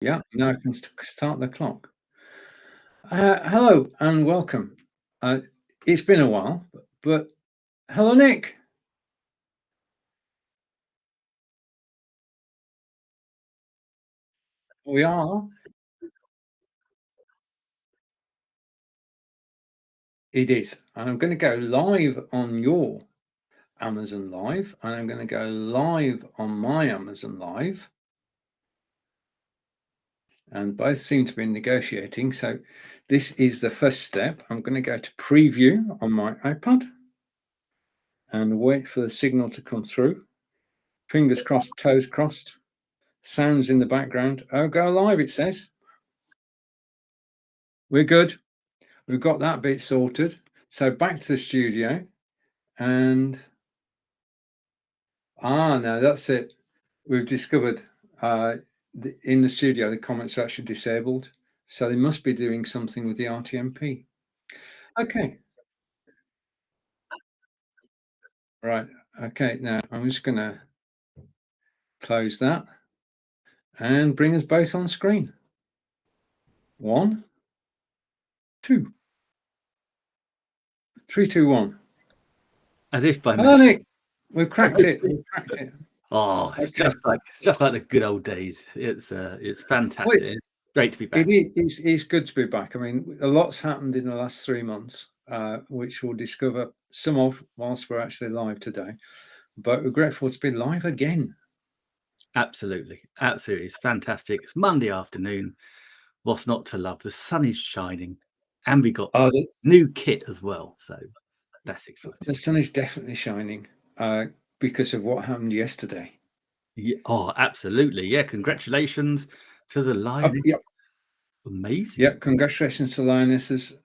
Yeah, now I can start the clock. Hello and welcome. Uh, it's been a while, but hello, Nick. We are. It is. And I'm going to go live on your Amazon Live, and I'm going to go live on my Amazon Live. And both seem to be negotiating. So this is the first step. I'm going to go to preview on my iPad and wait for the signal to come through. Fingers crossed, toes crossed. Sounds in the background. Oh, go live, it says. We're good. We've got that bit sorted. So back to the studio and no, that's it. We've discovered in the studio the comments are actually disabled. So they must be doing something with the RTMP. Okay. Right. Okay. Now I'm just going to close that and bring us both on screen. 1, 2, 3, 2, 1. As if by Hello, magic. Nick. We've cracked it. We've cracked it. Oh, it's Okay. just like the good old days. It's fantastic. It's great to be back. It's good to be back. I mean, a lot's happened in the last 3 months, which we'll discover some of whilst we're actually live today. But we're grateful to be live again. Absolutely. It's fantastic. It's Monday afternoon. What's not to love? The sun is shining, and we got new kit as well. So that's exciting. The sun is definitely shining because of what happened yesterday. Yeah, oh, absolutely. Yeah, congratulations to the Lionesses. Yep. Amazing. Yeah, congratulations to Lionesses.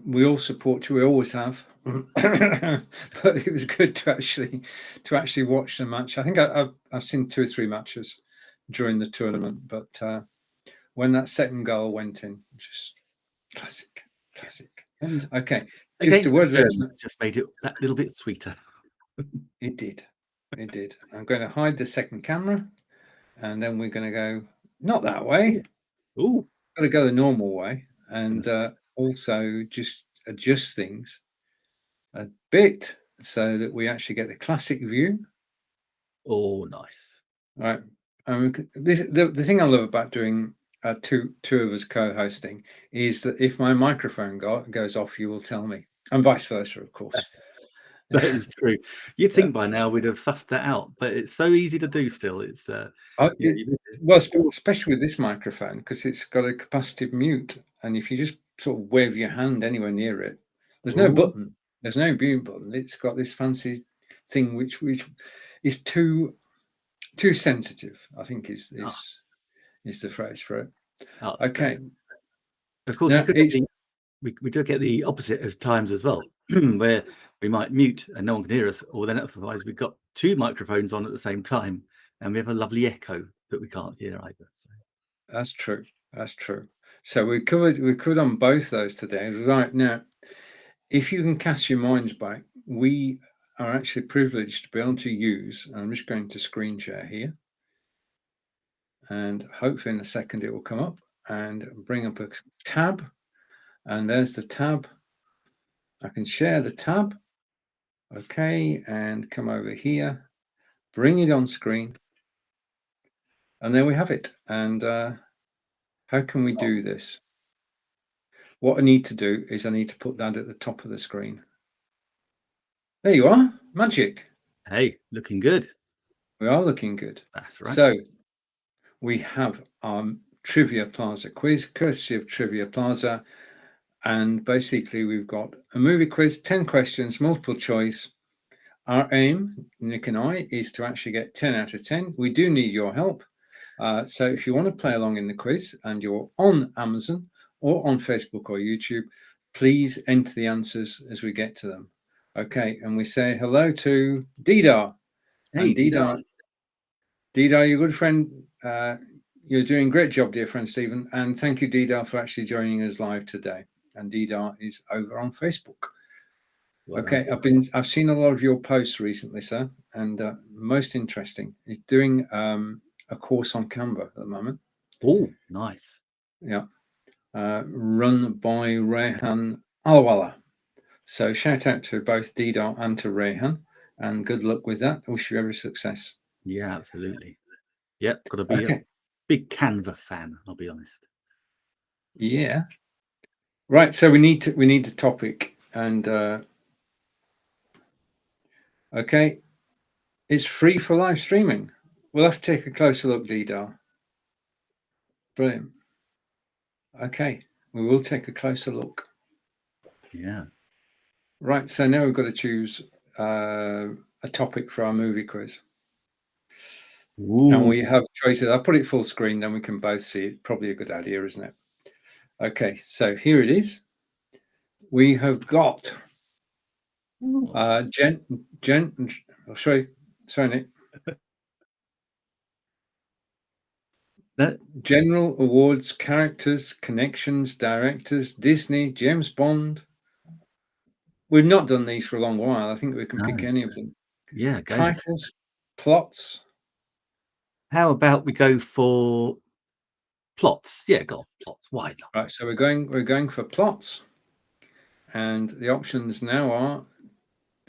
We all support you. We always have. But it was good to actually watch the match. I think I've seen 2 or 3 matches during the tournament, but when that second goal went in, just classic. And okay, just against a word of just made it that little bit sweeter. It did. I'm going to hide the second camera, and then we're going to go not that way. Oh, got to go the normal way, and also just adjust things a bit so that we actually get the classic view. Oh, nice. All right. The thing I love about doing two of us co-hosting is that if my microphone goes off, you will tell me, and vice versa, of course. That is true. You'd think by now we'd have sussed that out, but it's so easy to do still. It's well, especially with this microphone, because it's got a capacitive mute, and if you just sort of wave your hand anywhere near it, there's no button, there's no mute button. It's got this fancy thing which is too sensitive, I think is the phrase for it. Okay. Great. Of course, we do get the opposite at times as well, where we might mute and no one can hear us, or then otherwise we've got 2 microphones on at the same time, and we have a lovely echo that we can't hear either. So. That's true. So we covered on both those today. Right now, if you can cast your minds back, we are actually privileged to be able to use, I'm just going to screen share here, and hopefully in a second it will come up and bring up a tab, and there's the tab. I can share the tab, okay, and come over here, bring it on screen, and there we have it. And how can we do this? What I need to do is I need to put that at the top of the screen. There you are, magic. Hey, looking good. We are looking good. That's right. So we have our Triviaplaza quiz, courtesy of Triviaplaza. And basically we've got a movie quiz, 10 questions, multiple choice. Our aim, Nick and I, is to actually get 10 out of 10. We do need your help. So if you want to play along in the quiz and you're on Amazon or on Facebook or YouTube, please enter the answers as we get to them. Okay, and we say hello to Didar. Hey, Didar, your good friend, you're doing a great job, dear friend Stephen, and thank you, Didar, for actually joining us live today. And Didar is over on Facebook. Okay, I've seen a lot of your posts recently, sir, and most interesting. He's doing a course on Canva at the moment. Oh, nice. Yeah. Run by Rehan Alwala. So shout out to both Didar and to Rehan, and good luck with that. I wish you every success. Yeah, absolutely. Yep, got to be Okay. a big Canva fan, I'll be honest. Yeah. Right. So we need a topic, and okay, it's free for live streaming. We'll have to take a closer look, Didar. Brilliant. Okay, we will take a closer look. Yeah. Right. So now we've got to choose a topic for our movie quiz. Ooh. And we have choices. I'll put it full screen, then we can both see it. Probably a good idea, isn't it? Okay, so here it is. We have got sorry, Nick. General awards, characters, connections, directors, Disney, James Bond. We've not done these for a long while. I think we can pick any of them. Yeah, titles, plots. How about we go for plots? Yeah, go on, plots. Why not? Right, so we're going for plots, and the options now are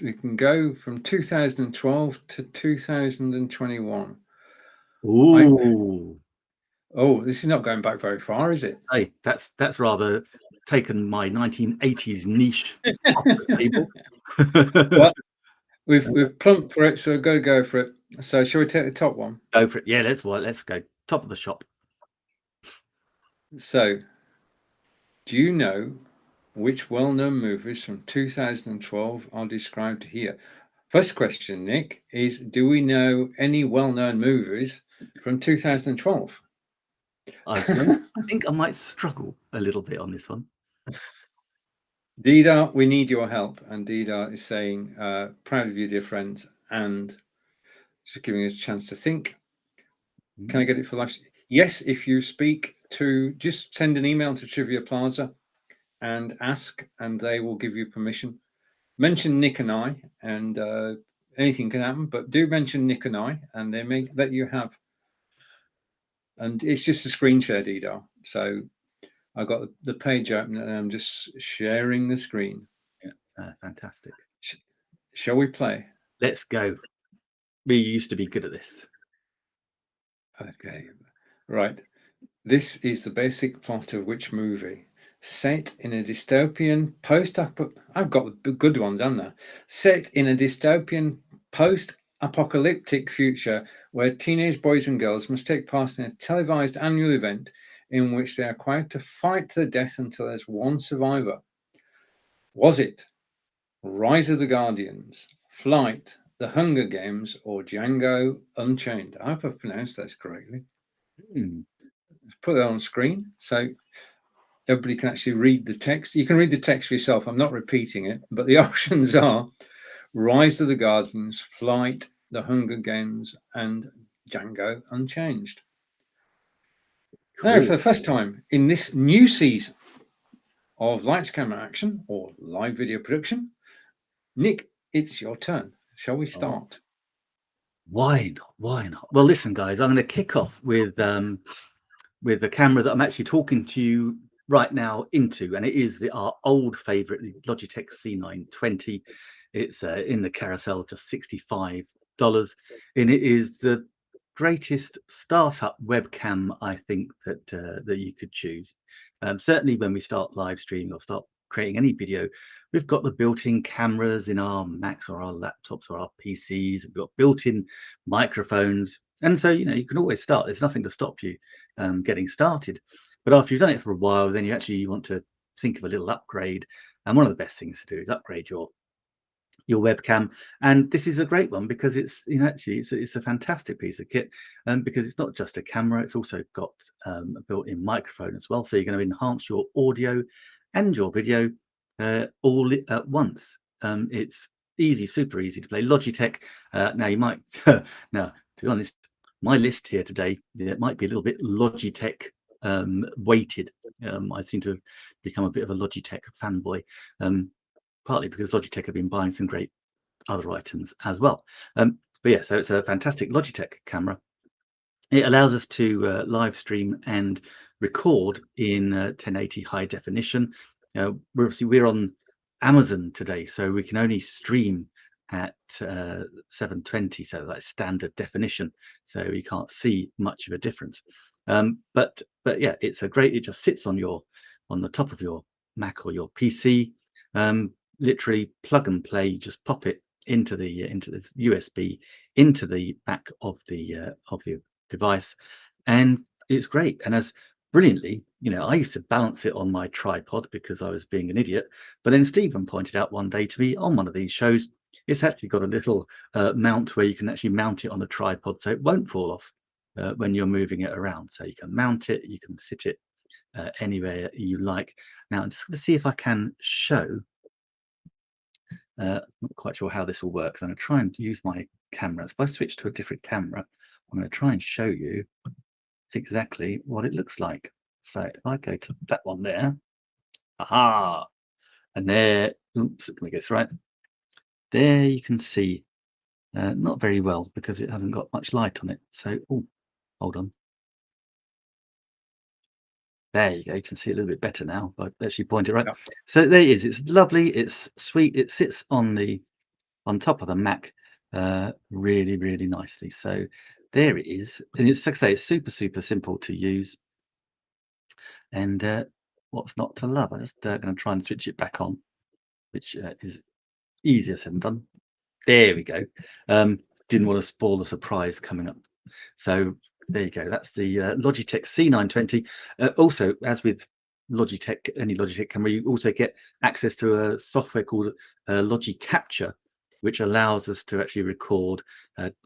we can go from 2012 to 2021. Ooh. Oh, this is not going back very far, is it? Hey, that's rather taken my 1980s niche off the table. Well, we've plumped for it, so we've got to go for it. So shall we take the top one? Go for it. Yeah, let's go. Top of the shop. So, do you know which well-known movies from 2012 are described here? First question, Nick, is do we know any well-known movies from 2012? I think I might struggle a little bit on this one. Didar, we need your help. And Didar is saying, proud of you, dear friends, and just giving us a chance to think. Can I get it for life? Yes, if you speak to, just send an email to Triviaplaza and ask, and they will give you permission. Mention Nick and I, and anything can happen, but do mention Nick and I, and they may let you have. And it's just a screen share, Didar. So I've got the page open, and I'm just sharing the screen. Yeah, fantastic. Shall we play? Let's go. We used to be good at this. Okay, right. This is the basic plot of which movie? Set in a dystopian I've got the good ones, haven't I? Set in a dystopian post-apocalyptic future where teenage boys and girls must take part in a televised annual event in which they are required to fight to the death until there's one survivor. Was it Rise of the Guardians, Flight, The Hunger Games, or Django Unchained? I hope I've pronounced those correctly. Put that on screen so everybody can actually read the text. You can read the text for yourself. I'm not repeating it, but the options are Rise of the Guardians, Flight, The Hunger Games, and Django Unchanged. Cool. Now, for the first time in this new season of Lights, Camera, Action, or live video production, Nick, it's your turn. Shall we start? Why not? Why not? Well, listen, guys, I'm going to kick off with the camera that I'm actually talking to you right now into, and it is our old favorite, the Logitech C920. It's in the carousel, just $65, and it is the greatest startup webcam I think that you could choose. Certainly when we start live streaming or start creating any video, we've got the built-in cameras in our Macs or our laptops or our PCs. We've got built-in microphones, and so you can always start. There's nothing to stop you getting started. But after you've done it for a while, then you actually want to think of a little upgrade. And one of the best things to do is upgrade your webcam, and this is a great one because it's actually it's a fantastic piece of kit, because it's not just a camera, it's also got a built-in microphone as well, so you're going to enhance your audio and your video all at once. It's easy, super easy to play. Logitech. Now you might now, to be honest, my list here today, it might be a little bit Logitech weighted. I seem to have become a bit of a Logitech fanboy, partly because Logitech have been buying some great other items as well. But yeah, so it's a fantastic Logitech camera. It allows us to live stream and record in 1080 high definition. We're on Amazon today, so we can only stream at 720, so that's standard definition. So you can't see much of a difference. But yeah, it's a great. It just sits on the top of your Mac or your PC. Literally plug and play. You just pop it into the USB into the back of your device, and it's great. And as brilliantly, I used to balance it on my tripod because I was being an idiot, but then Stephen pointed out one day to me on one of these shows, it's actually got a little mount where you can actually mount it on a tripod so it won't fall off when you're moving it around. So you can mount it, you can sit it anywhere you like. Now I'm just going to see if I can show, not quite sure how this will work, because I'm going to try and use my camera. If I switch to a different camera, I'm going to try and show you exactly what it looks like. So if I go to that one there, aha, and there, oops, let me get this right. There you can see, not very well because it hasn't got much light on it. So, oh, hold on. There you go. You can see it a little bit better now. I actually point it right. Yeah. So there it is. It's lovely. It's sweet. It sits on top of the Mac, really, really nicely. So there it is. And it's like I say, it's super, super simple to use. And what's not to love? I'm just going to try and switch it back on, which is easier said than done. There we go. Didn't want to spoil the surprise coming up. So there you go. That's the Logitech C920. Also, as with Logitech, any Logitech camera, you also get access to a software called Logi Capture, which allows us to actually record.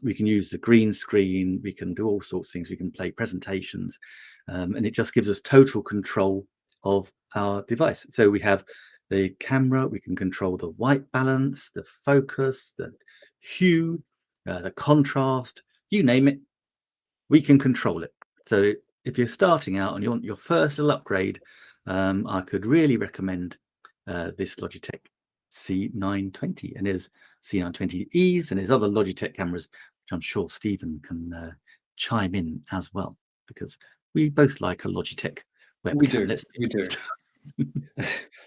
We can use the green screen. We can do all sorts of things. We can play presentations, and it just gives us total control of our device. So we have the camera. We can control the white balance, the focus, the hue, the contrast, you name it, we can control it. So if you're starting out and you want your first little upgrade, I could really recommend this Logitech C920. And there's C920Es and there's other Logitech cameras, which I'm sure Stephen can chime in as well, because we both like a Logitech webcam. We do.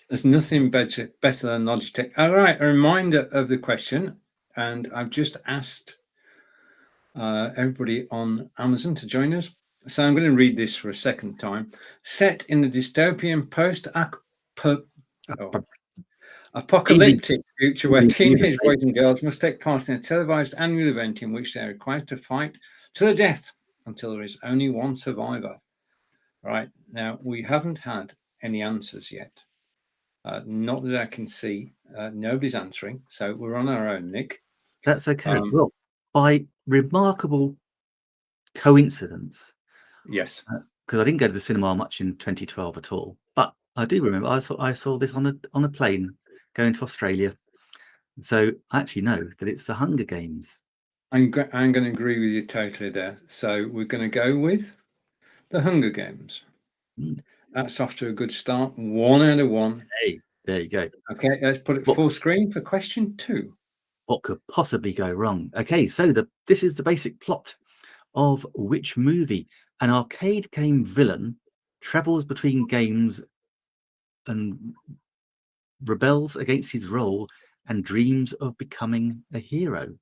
There's nothing better than Logitech. All right, a reminder of the question, and I've just asked everybody on Amazon to join us. So I'm going to read this for a second time. Set in a dystopian apocalyptic future where teenage boys and girls must take part in a televised annual event in which they are required to fight to the death until there is only one survivor. Right, now we haven't had any answers yet. Not that I can see. Nobody's answering, so we're on our own, Nick. That's okay. Well, by remarkable coincidence, yes, because I didn't go to the cinema much in 2012 at all, but I do remember I saw this on a plane going to Australia, so I actually know that it's the Hunger Games. I'm going to agree with you totally there. So we're going to go with the Hunger Games. That's off to a good start. 1 out of 1. Hey, there you go. Okay, let's put it full screen for question 2. What could possibly go wrong? Okay, so this is the basic plot of which movie? An arcade game villain travels between games and rebels against his role and dreams of becoming a hero.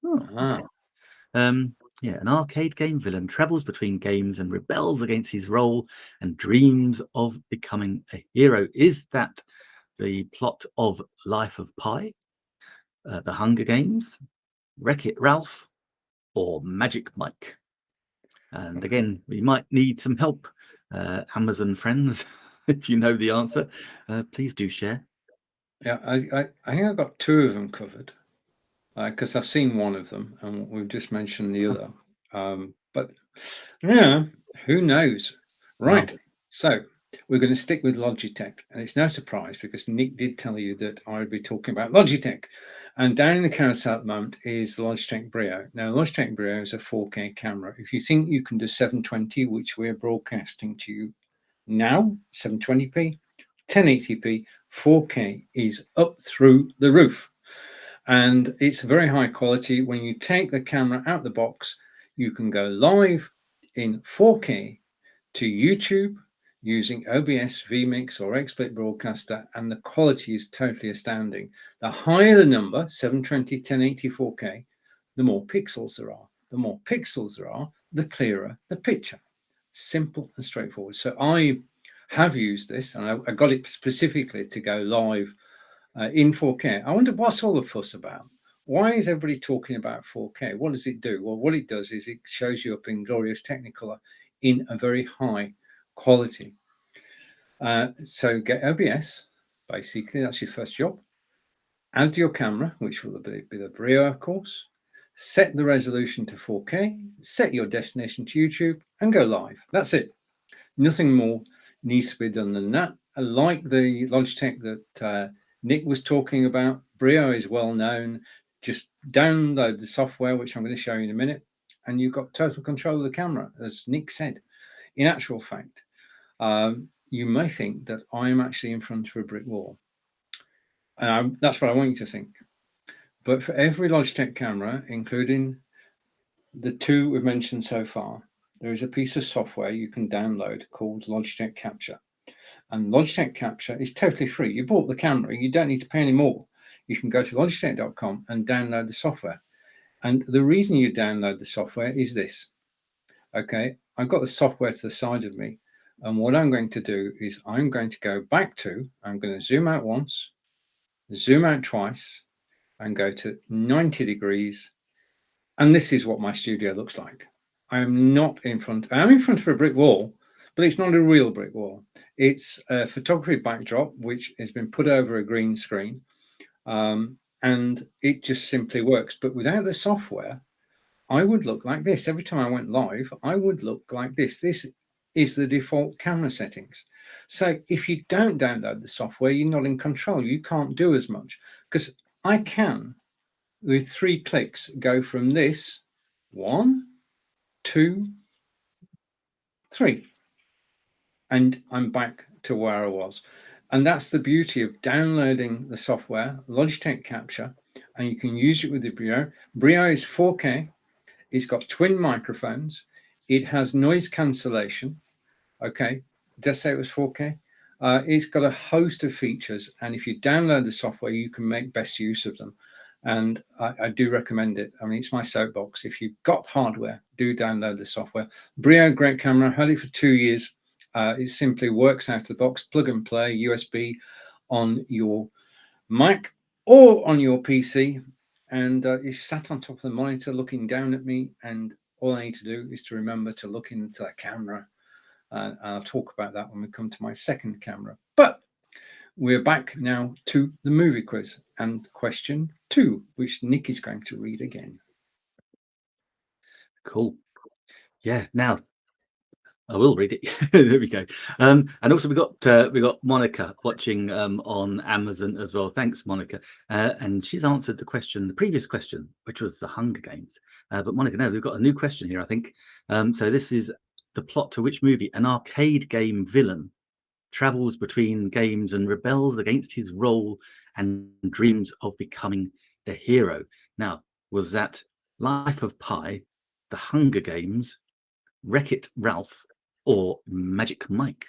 Okay. Yeah, an arcade game villain travels between games and rebels against his role and dreams of becoming a hero. Is that the plot of Life of Pi, The Hunger Games, Wreck-It Ralph, or Magic Mike? And again, we might need some help, Amazon friends. If you know the answer, please do share. Yeah, I think I've got 2 of them covered because I've seen one of them and we've just mentioned the other. But yeah, who knows? Right. Wow. So we're going to stick with Logitech, and it's no surprise because Nick did tell you that I would be talking about Logitech. And down in the carousel at the moment is the Logitech Brio. Now, Logitech Brio is a 4K camera. If you think you can do 720, which we're broadcasting to you now, 720p, 1080p, 4K is up through the roof. And it's very high quality. When you take the camera out the box, You can go live in 4K to YouTube using OBS, vMix, or XSplit Broadcaster, and the quality is totally astounding. The higher the number, 720, 1080, 4K, the more pixels there are. The more pixels there are, the clearer the picture. Simple and straightforward. So I have used this, and I got it specifically to go live in 4K. I wonder what's all the fuss about. Why is everybody talking about 4K? What does it do? Well, what it does is it shows you up in glorious Technicolor in a very high quality. So get OBS, basically, that's your first job. Add your camera, which will be the Brio, of course. Set the resolution to 4K, set your destination to YouTube, and go live. That's it. Nothing more needs to be done than that. I like the Logitech that Nick was talking about. Brio is well known. Just download the software, which I'm going to show you in a minute, and you've got total control of the camera, as Nick said. In actual fact, you may think that I am actually in front of a brick wall. And that's what I want you to think. But for every Logitech camera, including the two we've mentioned so far, there is a piece of software you can download called Logitech Capture. And Logitech Capture is totally free. You bought the camera, you don't need to pay any more. You can go to logitech.com and download the software. And the reason you download the software is this. Okay, I've got the software to the side of me. And what I'm going to do is I'm going to go back to, I'm going to zoom out once, zoom out twice, and go to 90 degrees. And this is what my studio looks like. I'm in front of a brick wall, but it's not a real brick wall. It's a photography backdrop, which has been put over a green screen. And it just simply works. But without the software, I would look like this. Every time I went live, I would look like this. This is the default camera settings. So if you don't download the software, you're not in control. You can't do as much. Because I can, with 3 clicks, go from this 1, 2, 3, and I'm back to where I was. And that's the beauty of downloading the software, Logitech Capture, and you can use it with the Brio. Brio is 4K. It's got twin microphones. It has noise cancellation. Okay, did I say it was 4K? It's got a host of features, and if you download the software, you can make best use of them. And I do recommend it. I mean, it's my soapbox. If you've got hardware, do download the software. Brio, great camera. Had it for 2 years. It simply works out of the box, plug and play, USB on your Mac or on your PC. And it's sat on top of the monitor looking down at me. And all I need to do is to remember to look into that camera. And I'll talk about that when we come to my second camera. But we're back now to the movie quiz and question 2, which Nick is going to read again. Cool. Yeah, now I will read it. There we go. And also we got Monica watching on Amazon as well. Thanks, Monica. And she's answered the previous question, which was the Hunger Games. But Monica, no, we've got a new question here, I think. So this is the plot to which movie an arcade game villain travels between games and rebels against his role and dreams of becoming a hero. Now, was that Life of Pi, The Hunger Games, Wreck-It Ralph, or Magic Mike?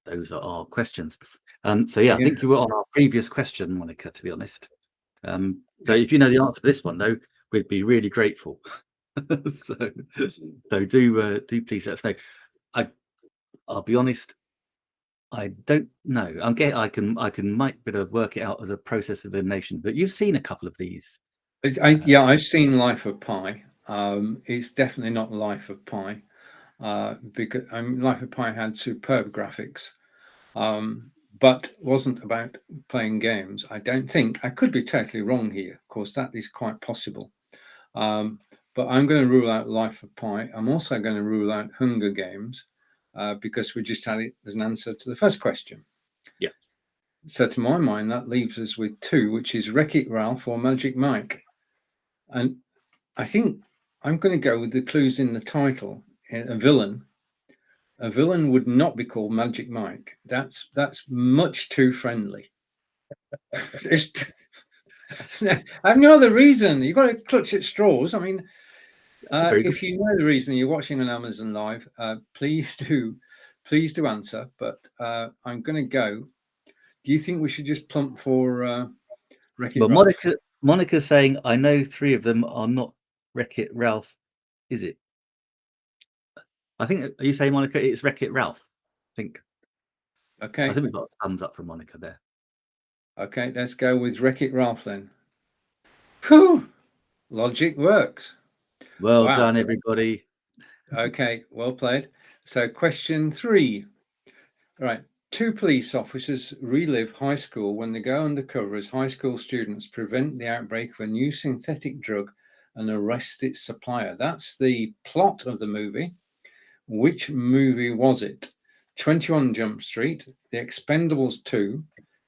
Those are our questions. So yeah, I think you were on our previous question, Monica, to be honest. So if you know the answer to this one, though, we'd be really grateful. so do please let us know. I'll be honest, I don't know. I might bit of work it out as a process of elimination, but you've seen a couple of these. Yeah, I've seen Life of Pi. It's definitely not Life of Pi. Because Life of Pi had superb graphics, but wasn't about playing games. I don't think. I could be totally wrong here. Of course, that is quite possible. But I'm going to rule out Life of Pi. I'm also going to rule out Hunger Games because we just had it as an answer to the first question. Yeah. So to my mind, that leaves us with 2, which is Wreck-It Ralph or Magic Mike. And I think I'm going to go with the clues in the title. A villain would not be called Magic Mike. That's much too friendly. I have no other reason. You've got to clutch at straws. I mean, If you know the reason you're watching on Amazon Live, please do answer. But I'm going to go. Do you think we should just plump for Wreck-It Ralph? Monica's saying, I know 3 of them are not Wreck-It Ralph. Is it? I think, are you saying, Monica, it's Wreck-It Ralph? I think. Okay. I think we've got a thumbs up from Monica there. Okay, let's go with Wreck-It Ralph then. Whew! Logic works. Well done, everybody. Okay, well played. So question 3. Right. 2 police officers relive high school when they go undercover as high school students prevent the outbreak of a new synthetic drug and arrest its supplier. That's the plot of the movie. Which movie was it? 21 Jump Street, The Expendables 2,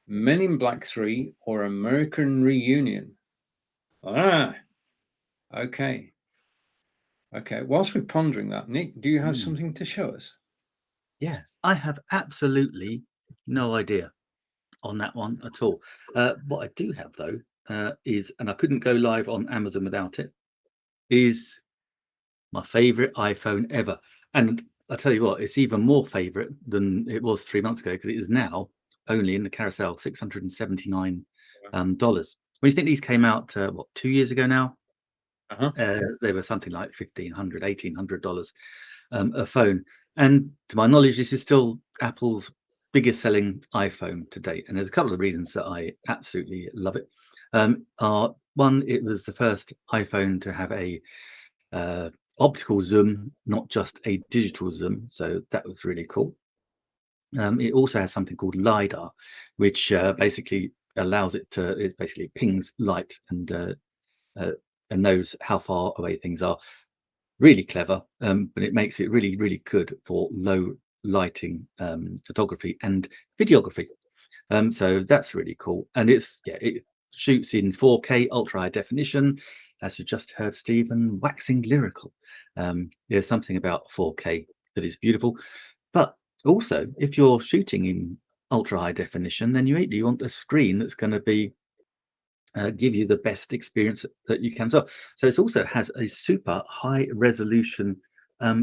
Men in Black 3, or American Reunion? Okay. Okay. Whilst we're pondering that, Nick, do you have something to show us? Yeah, I have absolutely no idea on that one at all. What I do have, though, is, and I couldn't go live on Amazon without it, is my favorite iPhone ever. And I tell you what, it's even more favorite than it was 3 months ago, because it is now only in the carousel, $679. When you think these came out, what, 2 years ago now? They were something like $1,500, $1,800 a phone. And to my knowledge, this is still Apple's biggest selling iPhone to date. And there's a couple of reasons that I absolutely love it. One, it was the first iPhone to have a optical zoom, not just a digital zoom. So that was really cool. It also has something called LiDAR, which basically allows it to, it basically pings light and knows how far away things are. Really clever, but it makes it really, really good for low lighting photography and videography. So that's really cool. And it's, yeah, it shoots in 4K ultra high definition, as you just heard Stephen waxing lyrical. There's something about 4K that is beautiful, but also if you're shooting in ultra high definition, then you want a screen that's going to be give you the best experience that you can. So it also has a super high resolution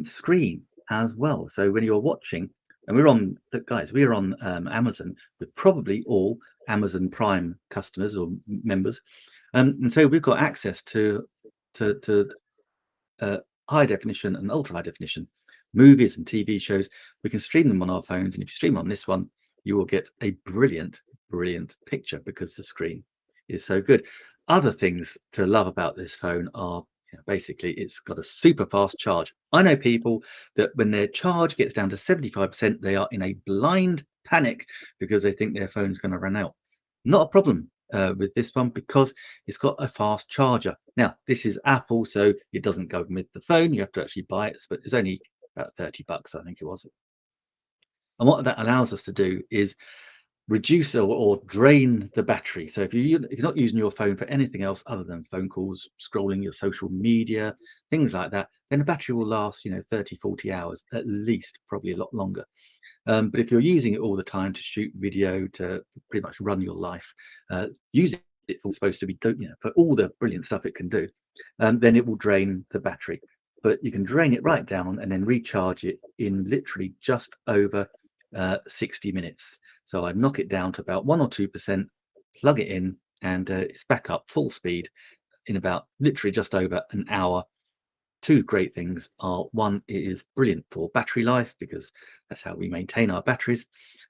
screen as well. So when you're watching, and we're on, guys, we're on Amazon. We're probably all Amazon Prime customers or members, and so we've got access to high definition and ultra high definition movies and TV shows. We can stream them on our phones, and if you stream on this one, you will get a brilliant picture because the screen is so good. Other things to love about this phone are, basically, it's got a super fast charge. I know people that when their charge gets down to 75%, they are in a blind panic because they think their phone's going to run out. Not a problem with this one because it's got a fast charger. Now, this is Apple, so it doesn't go with the phone. You have to actually buy it, but it's only about $30, I think it was. And what that allows us to do is reduce or drain the battery. So if you're not using your phone for anything else other than phone calls, scrolling your social media, things like that, then the battery will last 30, 40 hours at least, probably a lot longer. But if you're using it all the time to shoot video, to pretty much run your life, use it for supposed to be, for all the brilliant stuff it can do, then it will drain the battery. But you can drain it right down and then recharge it in literally just over 60 minutes. So I knock it down to about 1 or 2%, plug it in, and it's back up full speed in about literally just over an hour. Two great things are, one, it is brilliant for battery life because that's how we maintain our batteries.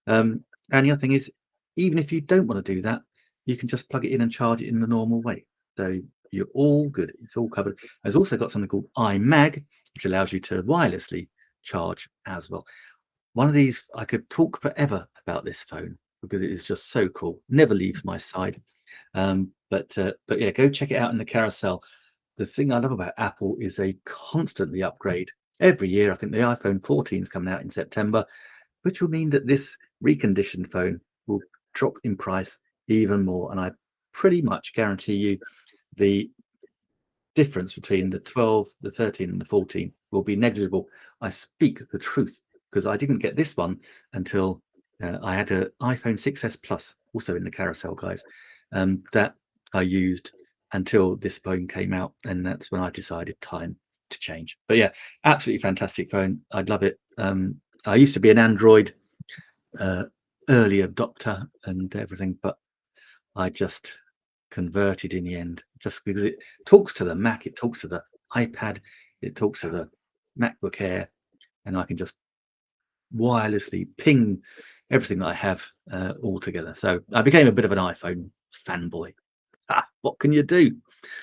And the other thing is, even if you don't want to do that, you can just plug it in and charge it in the normal way. So you're all good. It's all covered. It's also got something called iMag, which allows you to wirelessly charge as well. One of these, I could talk forever about this phone because it is just so cool. Never leaves my side. But yeah, go check it out in the carousel. The thing I love about Apple is they constantly upgrade every year. I think the iPhone 14 is coming out in September, which will mean that this reconditioned phone will drop in price even more. And I pretty much guarantee you the difference between the 12, the 13 and the 14 will be negligible. I speak the truth because I didn't get this one until I had an iPhone 6s Plus, also in the carousel, guys, that I used until this phone came out, and that's when I decided time to change. But yeah, absolutely fantastic phone. I'd love it. I used to be an Android early adopter and everything, but I just converted in the end, just because it talks to the Mac, it talks to the iPad, it talks to the MacBook Air, and I can just wirelessly ping everything that I have all together. So I became a bit of an iPhone fanboy. What can you do?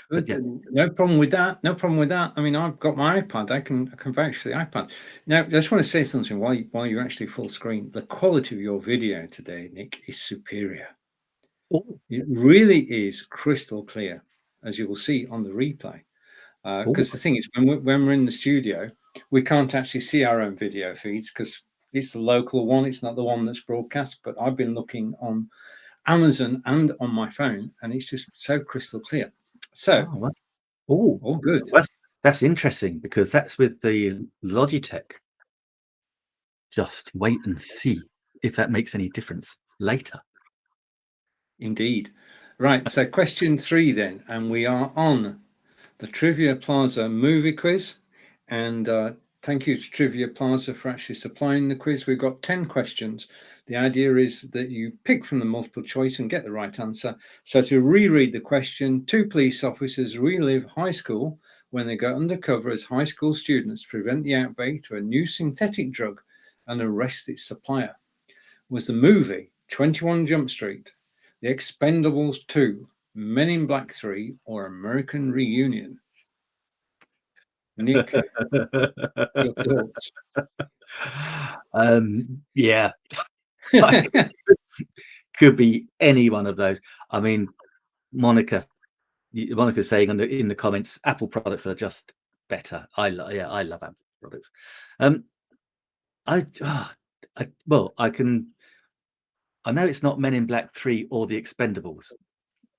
But yeah. No problem with that. No problem with that. I mean, I've got my iPad. I can vouch for the iPad. Now, I just want to say something while you're actually full screen. The quality of your video today, Nick, is superior. Oh. It really is crystal clear, as you will see on the replay. Because the thing is, when we're in the studio, we can't actually see our own video feeds because it's the local one. It's not the one that's broadcast. But I've been looking on Amazon and on my phone, and it's just so crystal clear. So, all good. Well, that's interesting, because that's with the Logitech. Just wait and see if that makes any difference later. Indeed. Right. So, question 3 then, and we are on the Triviaplaza movie quiz. And thank you to Triviaplaza for actually supplying the quiz. We've got 10 questions. The idea is that you pick from the multiple choice and get the right answer. So to reread the question, 2 police officers relive high school when they go undercover as high school students to prevent the outbreak to a new synthetic drug and arrest its supplier. Was the movie 21 Jump Street, The Expendables 2, Men in Black 3, or American Reunion? Nick, your thoughts? Yeah. Could be any one of those. I mean, Monica's saying in the comments, Apple products are just better. I love Apple products. I know it's not Men in Black 3 or The Expendables.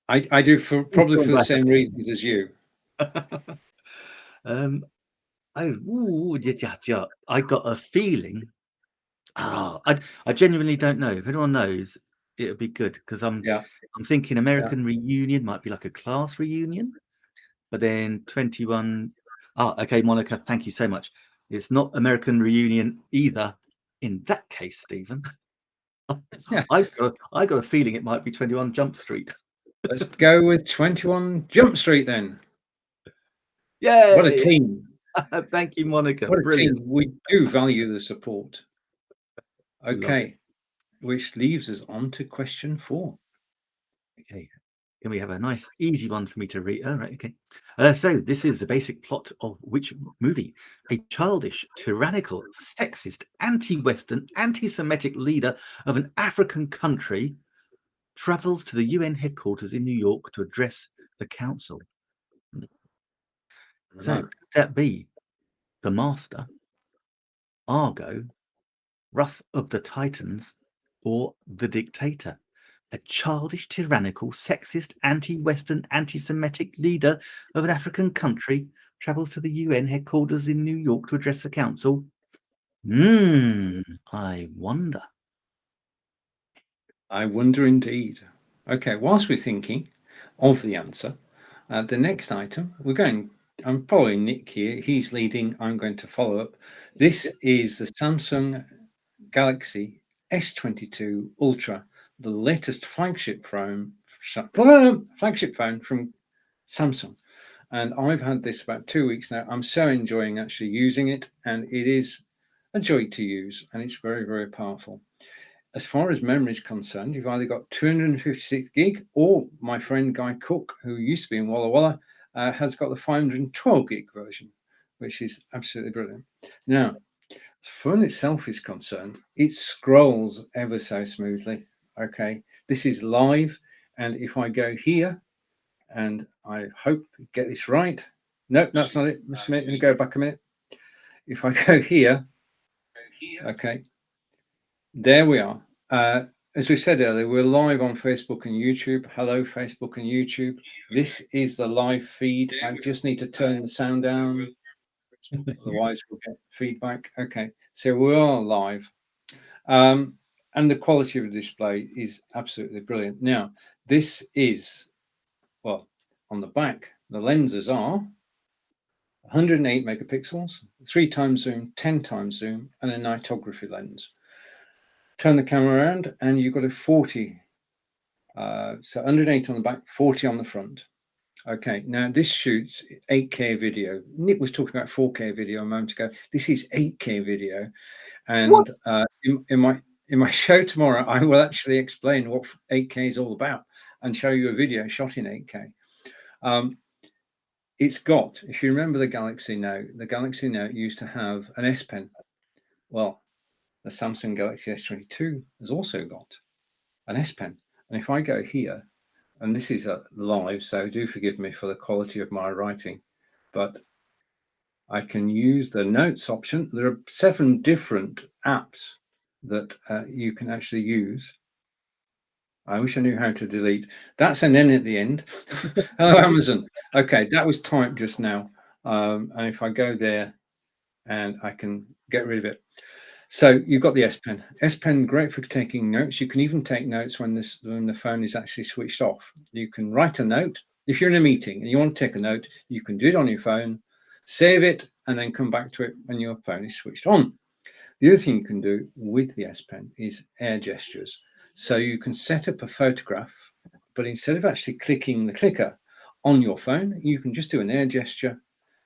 I do probably for the same reasons as you. I got a feeling. I genuinely don't know. If anyone knows, it would be good, because I'm thinking American Reunion might be like a class reunion, but then 21. Okay, Monica, thank you so much. It's not American Reunion either. In that case, Stephen, I got a feeling it might be 21 Jump Street. Let's go with 21 Jump Street then. Yay! What a team! Thank you, Monica. What a Brilliant. team! We do value the support. Okay, which leaves us on to question 4. Okay, can we have a nice easy one for me to read? All right, okay. So this is the basic plot of which movie? A childish, tyrannical, sexist, anti-Western, anti-Semitic leader of an African country travels to the UN headquarters in New York to address the council. So could that be The Master, Argo, Wrath of the Titans, or The Dictator? A childish, tyrannical, sexist, anti-Western, anti-Semitic leader of an African country travels to the UN headquarters in New York to address the council. I wonder. I wonder indeed. Okay, whilst we're thinking of the answer, the next item, I'm following Nick here. He's leading. I'm going to follow up. This is the Samsung Galaxy S22 Ultra, the latest flagship phone from Samsung. And I've had this about 2 weeks now. I'm so enjoying actually using it, and it is a joy to use, and it's very, very powerful. As far as memory is concerned, you've either got 256 gig, or my friend Guy Cook, who used to be in Walla Walla, has got the 512 gig version, which is absolutely brilliant. Now, as phone itself is concerned, it scrolls ever so smoothly. Okay, this is live, and if I go here, and I hope get this right. No, that's not it. Let me go back a minute. If I go here, okay, there we are. As we said earlier, we're live on Facebook and YouTube. Hello, Facebook and YouTube. This is the live feed. I just need to turn the sound down. Otherwise, we'll get feedback. Okay, so we are live. And the quality of the display is absolutely brilliant. Now, this is, well, on the back, the lenses are 108 megapixels, 3 times zoom, 10 times zoom, and a nightography lens. Turn the camera around and you've got a 40. So 108 on the back, 40 on the front. Okay, now this shoots 8K video. Nick was talking about 4K video a moment ago. This is 8K video. And in my show tomorrow, I will actually explain what 8K is all about and show you a video shot in 8K. It's got, if you remember the Galaxy Note used to have an S Pen. Well, the Samsung Galaxy S22 has also got an S Pen. And if I go here, and this is live, so do forgive me for the quality of my writing, but I can use the notes option. There are 7 different apps that you can actually use. I wish I knew how to delete. That's an N at the end. Hello, Amazon. Okay, that was typed just now. And if I go there and I can get rid of it. So you've got the S Pen. S Pen, great for taking notes. You can even take notes when the phone is actually switched off. You can write a note. If you're in a meeting and you want to take a note, you can do it on your phone, save it, and then come back to it when your phone is switched on. The other thing you can do with the S Pen is air gestures. So you can set up a photograph, but instead of actually clicking the clicker on your phone, you can just do an air gesture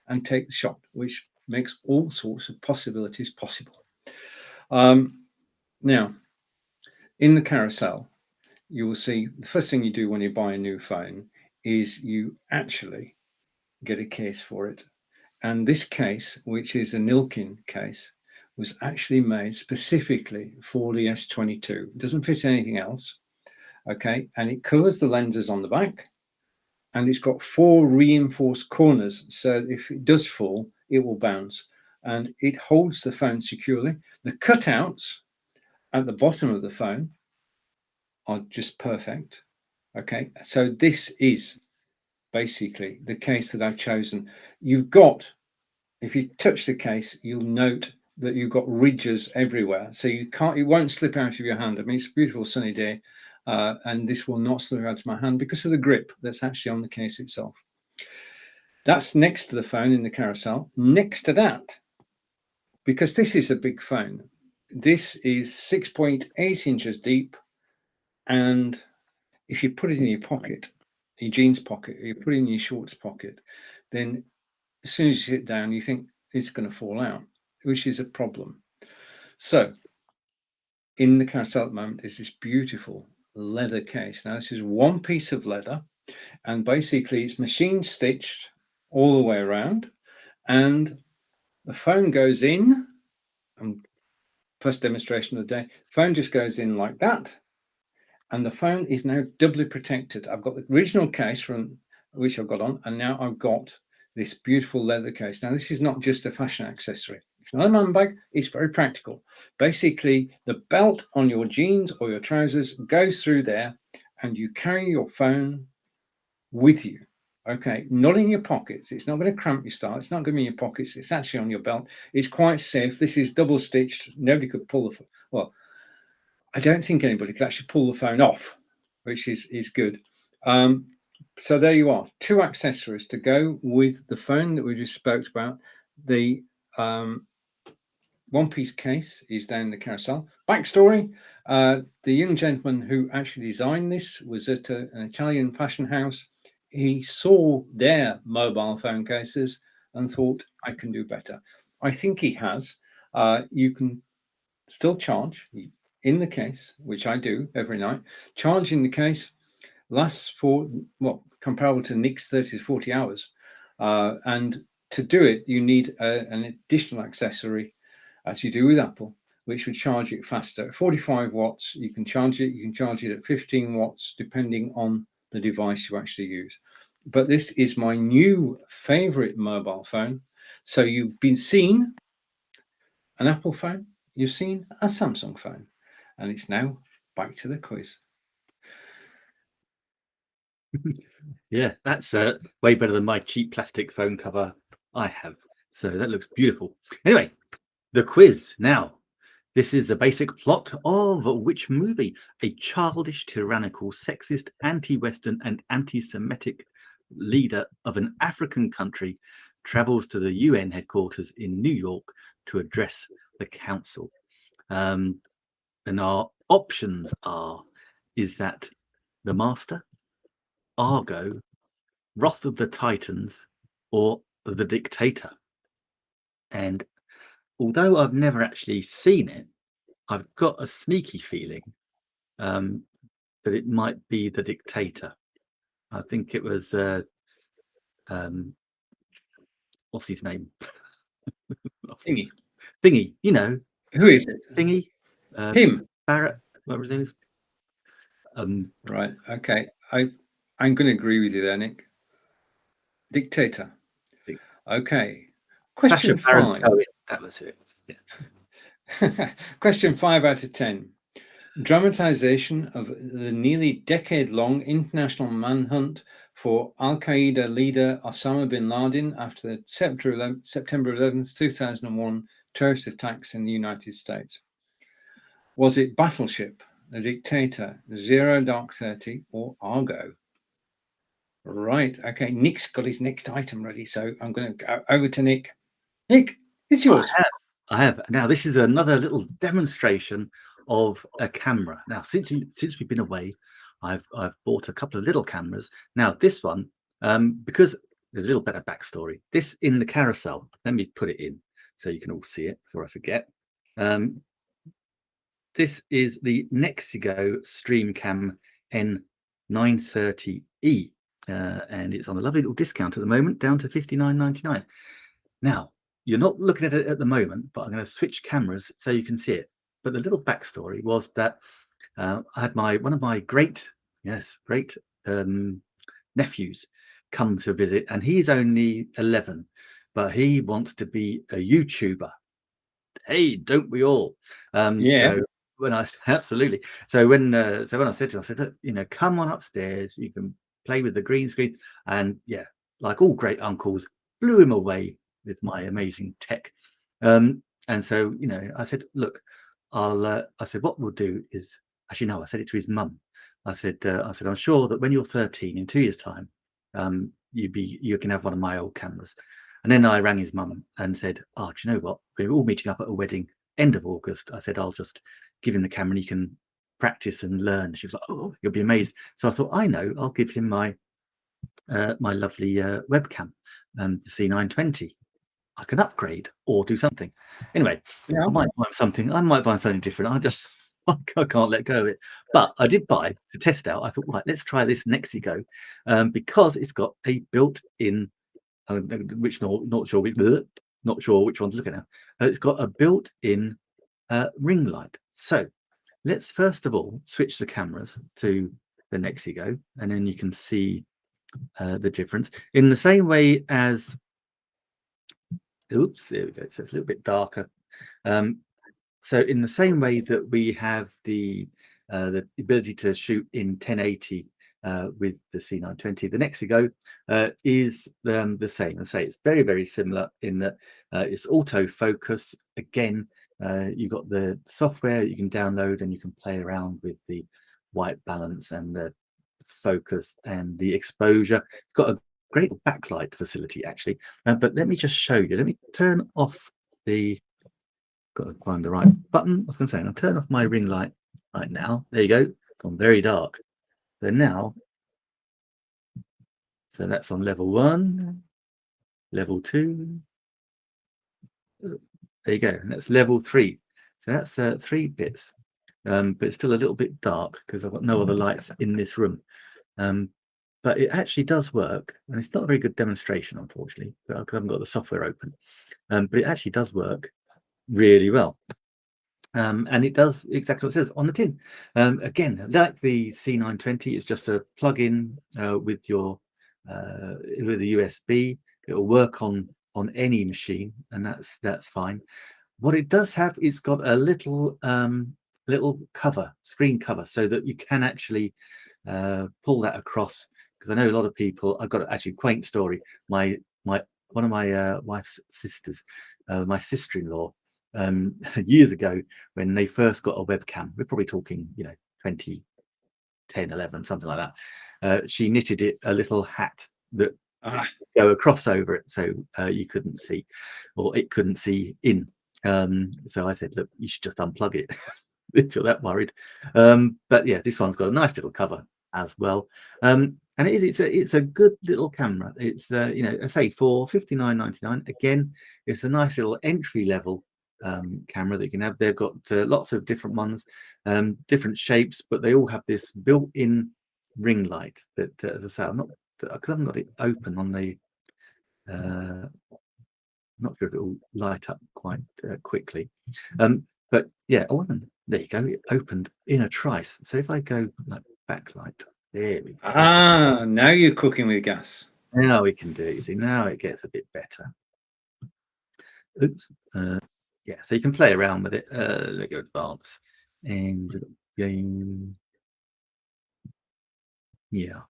and take the shot, which makes all sorts of possibilities possible. Now, in the carousel, you will see the first thing you do when you buy a new phone is you actually get a case for it. And this case, which is a Nilkin case, was actually made specifically for the S22. It doesn't fit anything else. Okay, and it covers the lenses on the back, and it's got 4 reinforced corners. So if it does fall, it will bounce, and it holds the phone securely. The cutouts at the bottom of the phone are just perfect. Okay, so this is basically the case that I've chosen. You've got, if you touch the case, you'll note that you've got ridges everywhere, so it won't slip out of your hand. I mean, it's a beautiful sunny day, and this will not slip out of my hand because of the grip that's actually on the case itself. That's next to the phone in the carousel. Next to that, because this is a big phone, this is 6.8 inches deep, and if you put it in your pocket, your jeans pocket, or you put it in your shorts pocket, then as soon as you sit down, you think it's going to fall out, which is a problem. So in the carousel at the moment is this beautiful leather case. Now, this is one piece of leather, and basically it's machine stitched all the way around, and the phone goes in, and first demonstration of the day, phone just goes in like that, and the phone is now doubly protected. I've got the original case from which I've got on, and now I've got this beautiful leather case. Now, this is not just a fashion accessory. It's not a man bag. It's very practical. Basically, the belt on your jeans or your trousers goes through there, and you carry your phone with you. Okay, not in your pockets. It's not going to cramp your style. It's not going to be in your pockets. It's actually on your belt. It's quite safe. This is double stitched. Nobody could pull the, well, I don't think anybody could actually pull the phone off, which is good. So there you are, 2 accessories to go with the phone that we just spoke about. The one-piece case is down the carousel. Backstory, the young gentleman who actually designed this was at an Italian fashion house. He saw their mobile phone cases and thought, I can do better. I think he has. You can still charge in the case, which I do every night. Charge in the case lasts for, well, comparable to Nick's 30 to 40 hours. And to do it, you need an additional accessory, as you do with Apple, which would charge it faster. 45 watts, you can charge it at 15 watts, depending on the device you actually use. But this is my new favorite mobile phone. So you've been seen an Apple phone, you've seen a Samsung phone, and it's now back to the quiz. Yeah, that's way better than my cheap plastic phone cover I have. So that looks beautiful. Anyway, the quiz now. This is a basic plot of which movie? A childish, tyrannical, sexist, anti-Western and anti-Semitic leader of an African country travels to the UN headquarters in New York to address the council. And our options is that the Master, Argo, Wrath of the Titans, or the Dictator. And although I've never actually seen it, I've got a sneaky feeling that it might be the Dictator. I think it was what's his name? Thingy, you know. Who is it? Thingy. Him. Barrett, whatever his name is. Right. Okay. I'm going to agree with you there, Nick. Dictator. Okay. Question 5. That was it. Yeah. Question 5 out of 10. Dramatization of the nearly decade-long international manhunt for Al-Qaeda leader Osama bin Laden after the September 11th, 2001 terrorist attacks in the United States. Was it Battleship, The Dictator, Zero Dark 30, or Argo? Right. Okay. Nick's got his next item ready, so I'm going to go over to Nick. Nick, it's yours. I have. Now, this is another little demonstration of a camera. Now, since we've been away, I've bought a couple of little cameras. Now, this one, because there's a little bit of backstory. This in the carousel. Let me put it in so you can all see it before I forget. This is the Nexigo StreamCam N930E, and it's on a lovely little discount at the moment, down to $59.99. Now, you're not looking at it at the moment, but I'm going to switch cameras so you can see it. But the little backstory was that I had one of my great nephews come to visit, and he's only 11, but he wants to be a YouTuber. Hey, don't we all? Yeah. So when I absolutely, so when I said to him, I said, you know, come on upstairs, you can play with the green screen, and yeah, like all great uncles, blew him away with my amazing tech. And so, you know, I said, look, I said, what we'll do is, actually, no, I said it to his mum. I said, I'm sure that when you're 13, in 2 years' time, you can have one of my old cameras. And then I rang his mum and said, oh, do you know what? We're all meeting up at a wedding end of August. I said, I'll just give him the camera and he can practice and learn. She was like, oh, you'll be amazed. So I thought, I know, I'll give him my lovely webcam, the C920. I can upgrade or do something. Anyway, yeah. I might find something different. I can't let go of it. But I did buy to test out. I thought, right, let's try this Nexigo, because it's got a built-in, not sure which one to look at now. It's got a built-in ring light. So let's first of all switch the cameras to the Nexigo, and then you can see the difference in the same way as. Oops, there we go. So it's a little bit darker. So in the same way that we have the ability to shoot in 1080 with the C920, the Nexigo is the same. I say it's very, very similar in that it's autofocus. Again, you've got the software you can download and you can play around with the white balance and the focus and the exposure. It's got a great backlight facility actually, but let me just show you. Let me turn off the, got to find the right button. I was going to say, I'll turn off my ring light right now. There you go, gone very dark. So now, so that's on level 1, level 2. There you go, and that's level 3. So that's 3 bits, but it's still a little bit dark because I've got no other lights in this room. But it actually does work, and it's not a very good demonstration, unfortunately, because I haven't got the software open. But it actually does work really well. And it does exactly what it says on the tin. Again, like the C920, it's just a plug-in with your with the USB. It will work on any machine, and that's fine. What it does have, it's got a little screen cover, so that you can actually pull that across. Because I know a lot of people. I've got actually a quaint story. One of my wife's sisters, my sister-in-law, years ago when they first got a webcam, we're probably talking 2010, 11, something like that. She knitted it a little hat that go across over it, so you couldn't see, or it couldn't see in. So I said, look, you should just unplug it if you're that worried. But yeah, this one's got a nice little cover as well. And it's a good little camera. It's you know, I say for $59.99, again, it's a nice little entry level camera that you can have. They've got lots of different ones, different shapes, but they all have this built-in ring light that, as I say, I haven't got it open on the not sure if it will light up quite quickly, but yeah. Oh, and there you go, it opened in a trice. So if I go like backlight, there we go. Now you're cooking with gas. Now we can do it. You see, now it gets a bit better. Oops. Yeah, so you can play around with it. Let go advance and game. Yeah.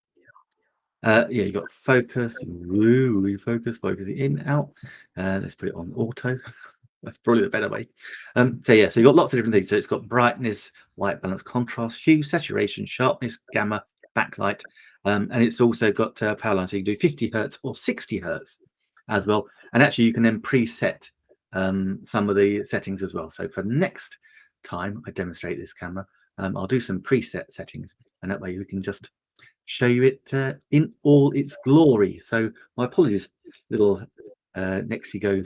Yeah, you got focus, refocus, focus in, out. Let's put it on auto. That's probably the better way. So yeah, so you've got lots of different things. So it's got brightness, white balance, contrast, hue, saturation, sharpness, gamma, backlight, and it's also got power line. So you can do 50 hertz or 60 hertz as well. And actually, you can then preset some of the settings as well. So for next time I demonstrate this camera, I'll do some preset settings, and that way we can just show you it in all its glory. So my apologies, little Nexigo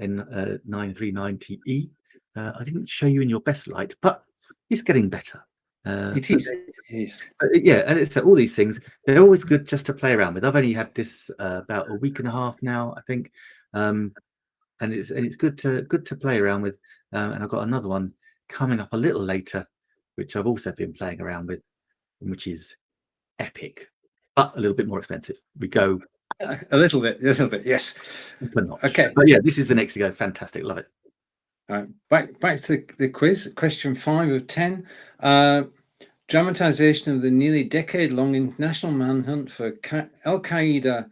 N9390E. I didn't show you in your best light, but it's getting better. It is. But yeah, and it's all these things. They're always good just to play around with. I've only had this about a week and a half now, I think, and it's good to play around with. And I've got another one coming up a little later, which I've also been playing around with, which is epic, but a little bit more expensive. We go a little bit, yes. Okay, but yeah, this is the Nexigo. Fantastic, love it. All right, back to the quiz. Question 5 of 10. Dramatization of the nearly decade-long international manhunt for Al Qaeda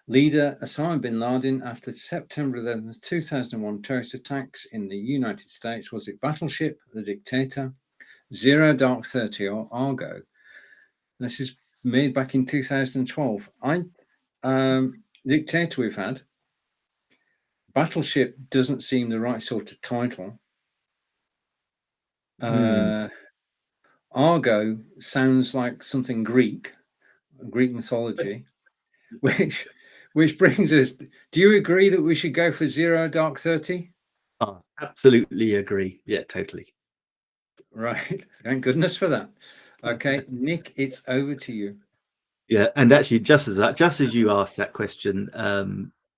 leader Osama bin Laden after September 11, 2001 terrorist attacks in the United States. Was it Battleship, The Dictator, Zero Dark 30, or Argo? This is made back in 2012. Dictator we've had. Battleship doesn't seem the right sort of title. Argo sounds like something Greek mythology, which brings us. Do you agree that we should go for Zero Dark 30? Oh, absolutely agree. Yeah, totally. Right. Thank goodness for that. Okay, Nick, it's over to you. Yeah, and actually, just as you asked that question,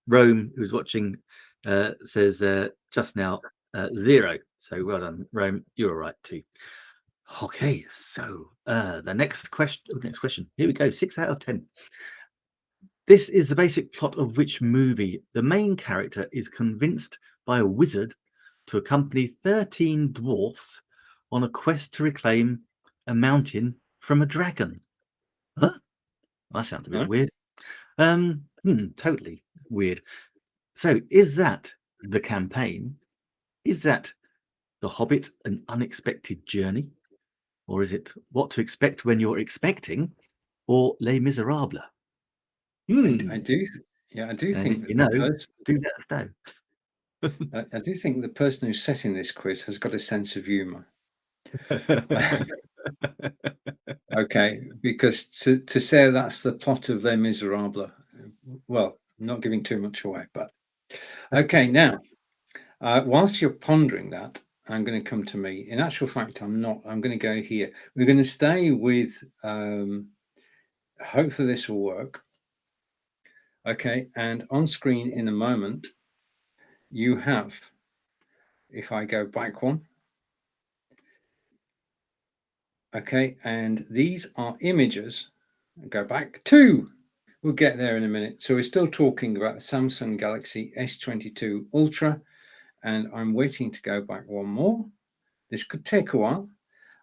Rome, who's watching, says just now 0. So well done, Rome. You're all right too. Okay, so the next question. Here we go. 6 out of 10. This is the basic plot of which movie? The main character is convinced by a wizard to accompany 13 dwarfs on a quest to reclaim a mountain from a dragon. Huh? That sounds a bit weird. Totally weird. So is that The Campaign? Is that The Hobbit, An Unexpected Journey? Or is it What to Expect When You're Expecting? Or Les Miserables? I do. Yeah, I do think that do let us know. I do think the person who's setting this quiz has got a sense of humor. Okay, because to say that's the plot of Les Miserables, well, I'm not giving too much away, but okay. Now, whilst you're pondering that, I'm going to come to me. In actual fact, I'm not. I'm going to go here. We're going to stay with. Hopefully, this will work. Okay, and on screen in a moment, you have. If I go back one. Okay, and these are images. Go back 2. We'll get there in a minute. So we're still talking about the Samsung Galaxy S22 Ultra, and I'm waiting to go back one more. This could take a while.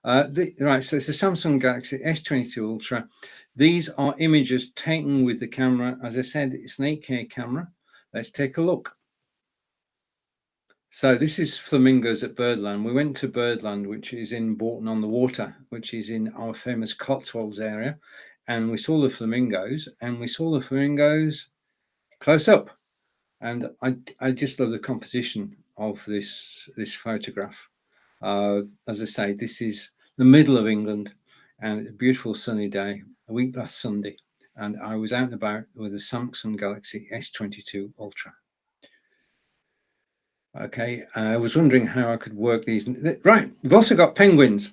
Right, so it's the Samsung Galaxy S22 Ultra. These are images taken with the camera. As I said, it's an 8K camera. Let's take a look. So this is flamingos at Birdland. We went to Birdland, which is in Bourton-on-the-Water, which is in our famous Cotswolds area. And we saw the flamingos, close up. And I just love the composition of this photograph. As I say, this is the middle of England, and a beautiful sunny day, a week last Sunday, and I was out and about with a Samsung Galaxy S22 Ultra. Okay, I was wondering how I could work these. Right, we've also got penguins.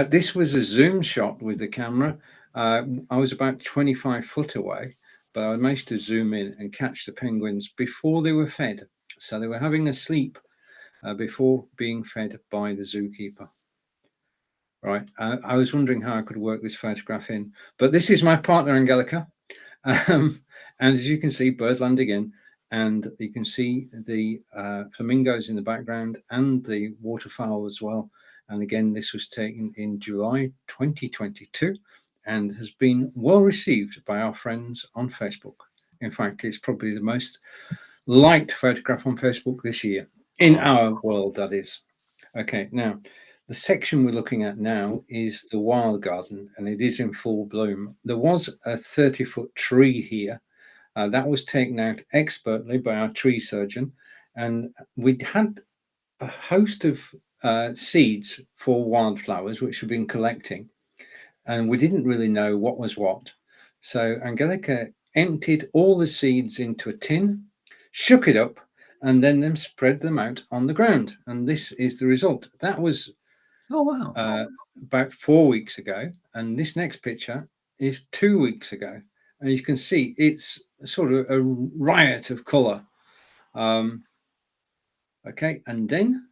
This was a zoom shot with the camera. I was about 25 foot away, but I managed to zoom in and catch the penguins before they were fed. So they were having a sleep before being fed by the zookeeper. Right, I was wondering how I could work this photograph in, but this is my partner, Angelica. And as you can see, birdland again, and you can see the flamingos in the background and the waterfowl as well. And again, this was taken in July 2022 and has been well received by our friends on Facebook. In fact, it's probably the most liked photograph on Facebook this year, in our world, that is. Okay, now the section we're looking at now is the wild garden, and it is in full bloom. There was a 30-foot tree here that was taken out expertly by our tree surgeon, and we'd had a host of seeds for wildflowers which we've been collecting, and we didn't really know what was what. So Angelica emptied all the seeds into a tin, shook it up, and then spread them out on the ground. And this is the result. That was about 4 weeks ago. And this next picture is 2 weeks ago. And you can see it's sort of a riot of color. Okay, and then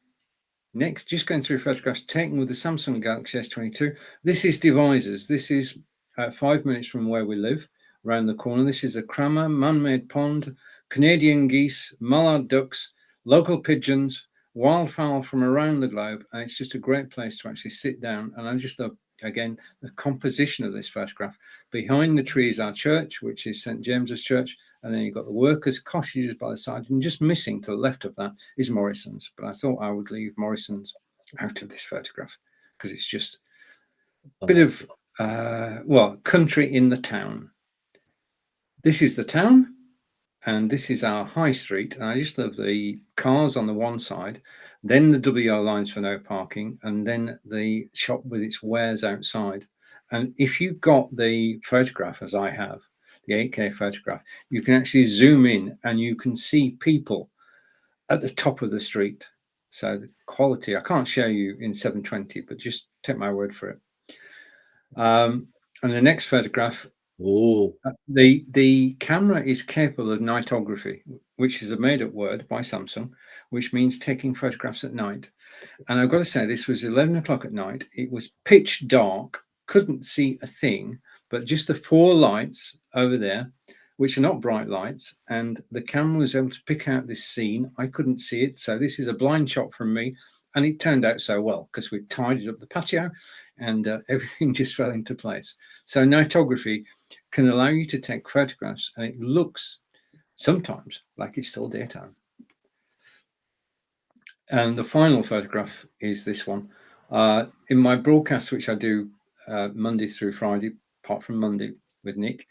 next, just going through photographs taken with the Samsung Galaxy S22. This is Devizes. This is 5 minutes from where we live, around the corner. This is a crammer, man-made pond, Canadian geese, mallard ducks, local pigeons, wildfowl from around the globe. And it's just a great place to actually sit down. And I just love, again, the composition of this photograph. Behind the tree is our church, which is St. James's Church. And then you've got the workers' cottages by the side. And just missing to the left of that is Morrison's. But I thought I would leave Morrison's out of this photograph because it's just a bit of, country in the town. This is the town. And this is our high street. And I just love the cars on the one side, then the WO lines for no parking, and then the shop with its wares outside. And if you've got the photograph, as I have, the 8K photograph, you can actually zoom in and you can see people at the top of the street. So the quality, I can't show you in 720, but just take my word for it. And the next photograph, the camera is capable of nightography, which is a made-up word by Samsung, which means taking photographs at night. And I've got to say, this was 11 o'clock at night. It was pitch dark, couldn't see a thing, but just the 4 lights over there, which are not bright lights. And the camera was able to pick out this scene. I couldn't see it. So this is a blind shot from me. And it turned out so well because we tidied up the patio and everything just fell into place. So nightography can allow you to take photographs and it looks sometimes like it's still daytime. And the final photograph is this one. In my broadcast, which I do Monday through Friday, apart from Monday with Nick,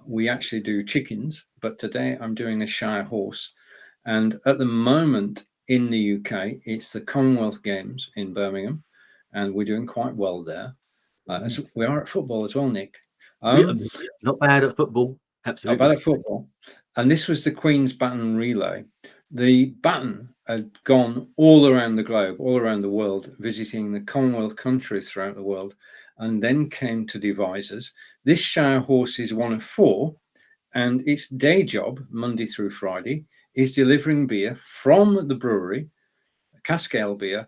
we actually do chickens, but today I'm doing a Shire horse. And at the moment in the UK, it's the Commonwealth Games in Birmingham, and we're doing quite well there. As we are at football as well, Nick. Not bad at football, absolutely. Not bad at football. And this was the Queen's Baton Relay. The baton had gone all around the globe, all around the world, visiting the Commonwealth countries throughout the world, and then came to Devizes. This Shire horse is one of 4, and its day job, Monday through Friday, is delivering beer from the brewery, Cascale beer,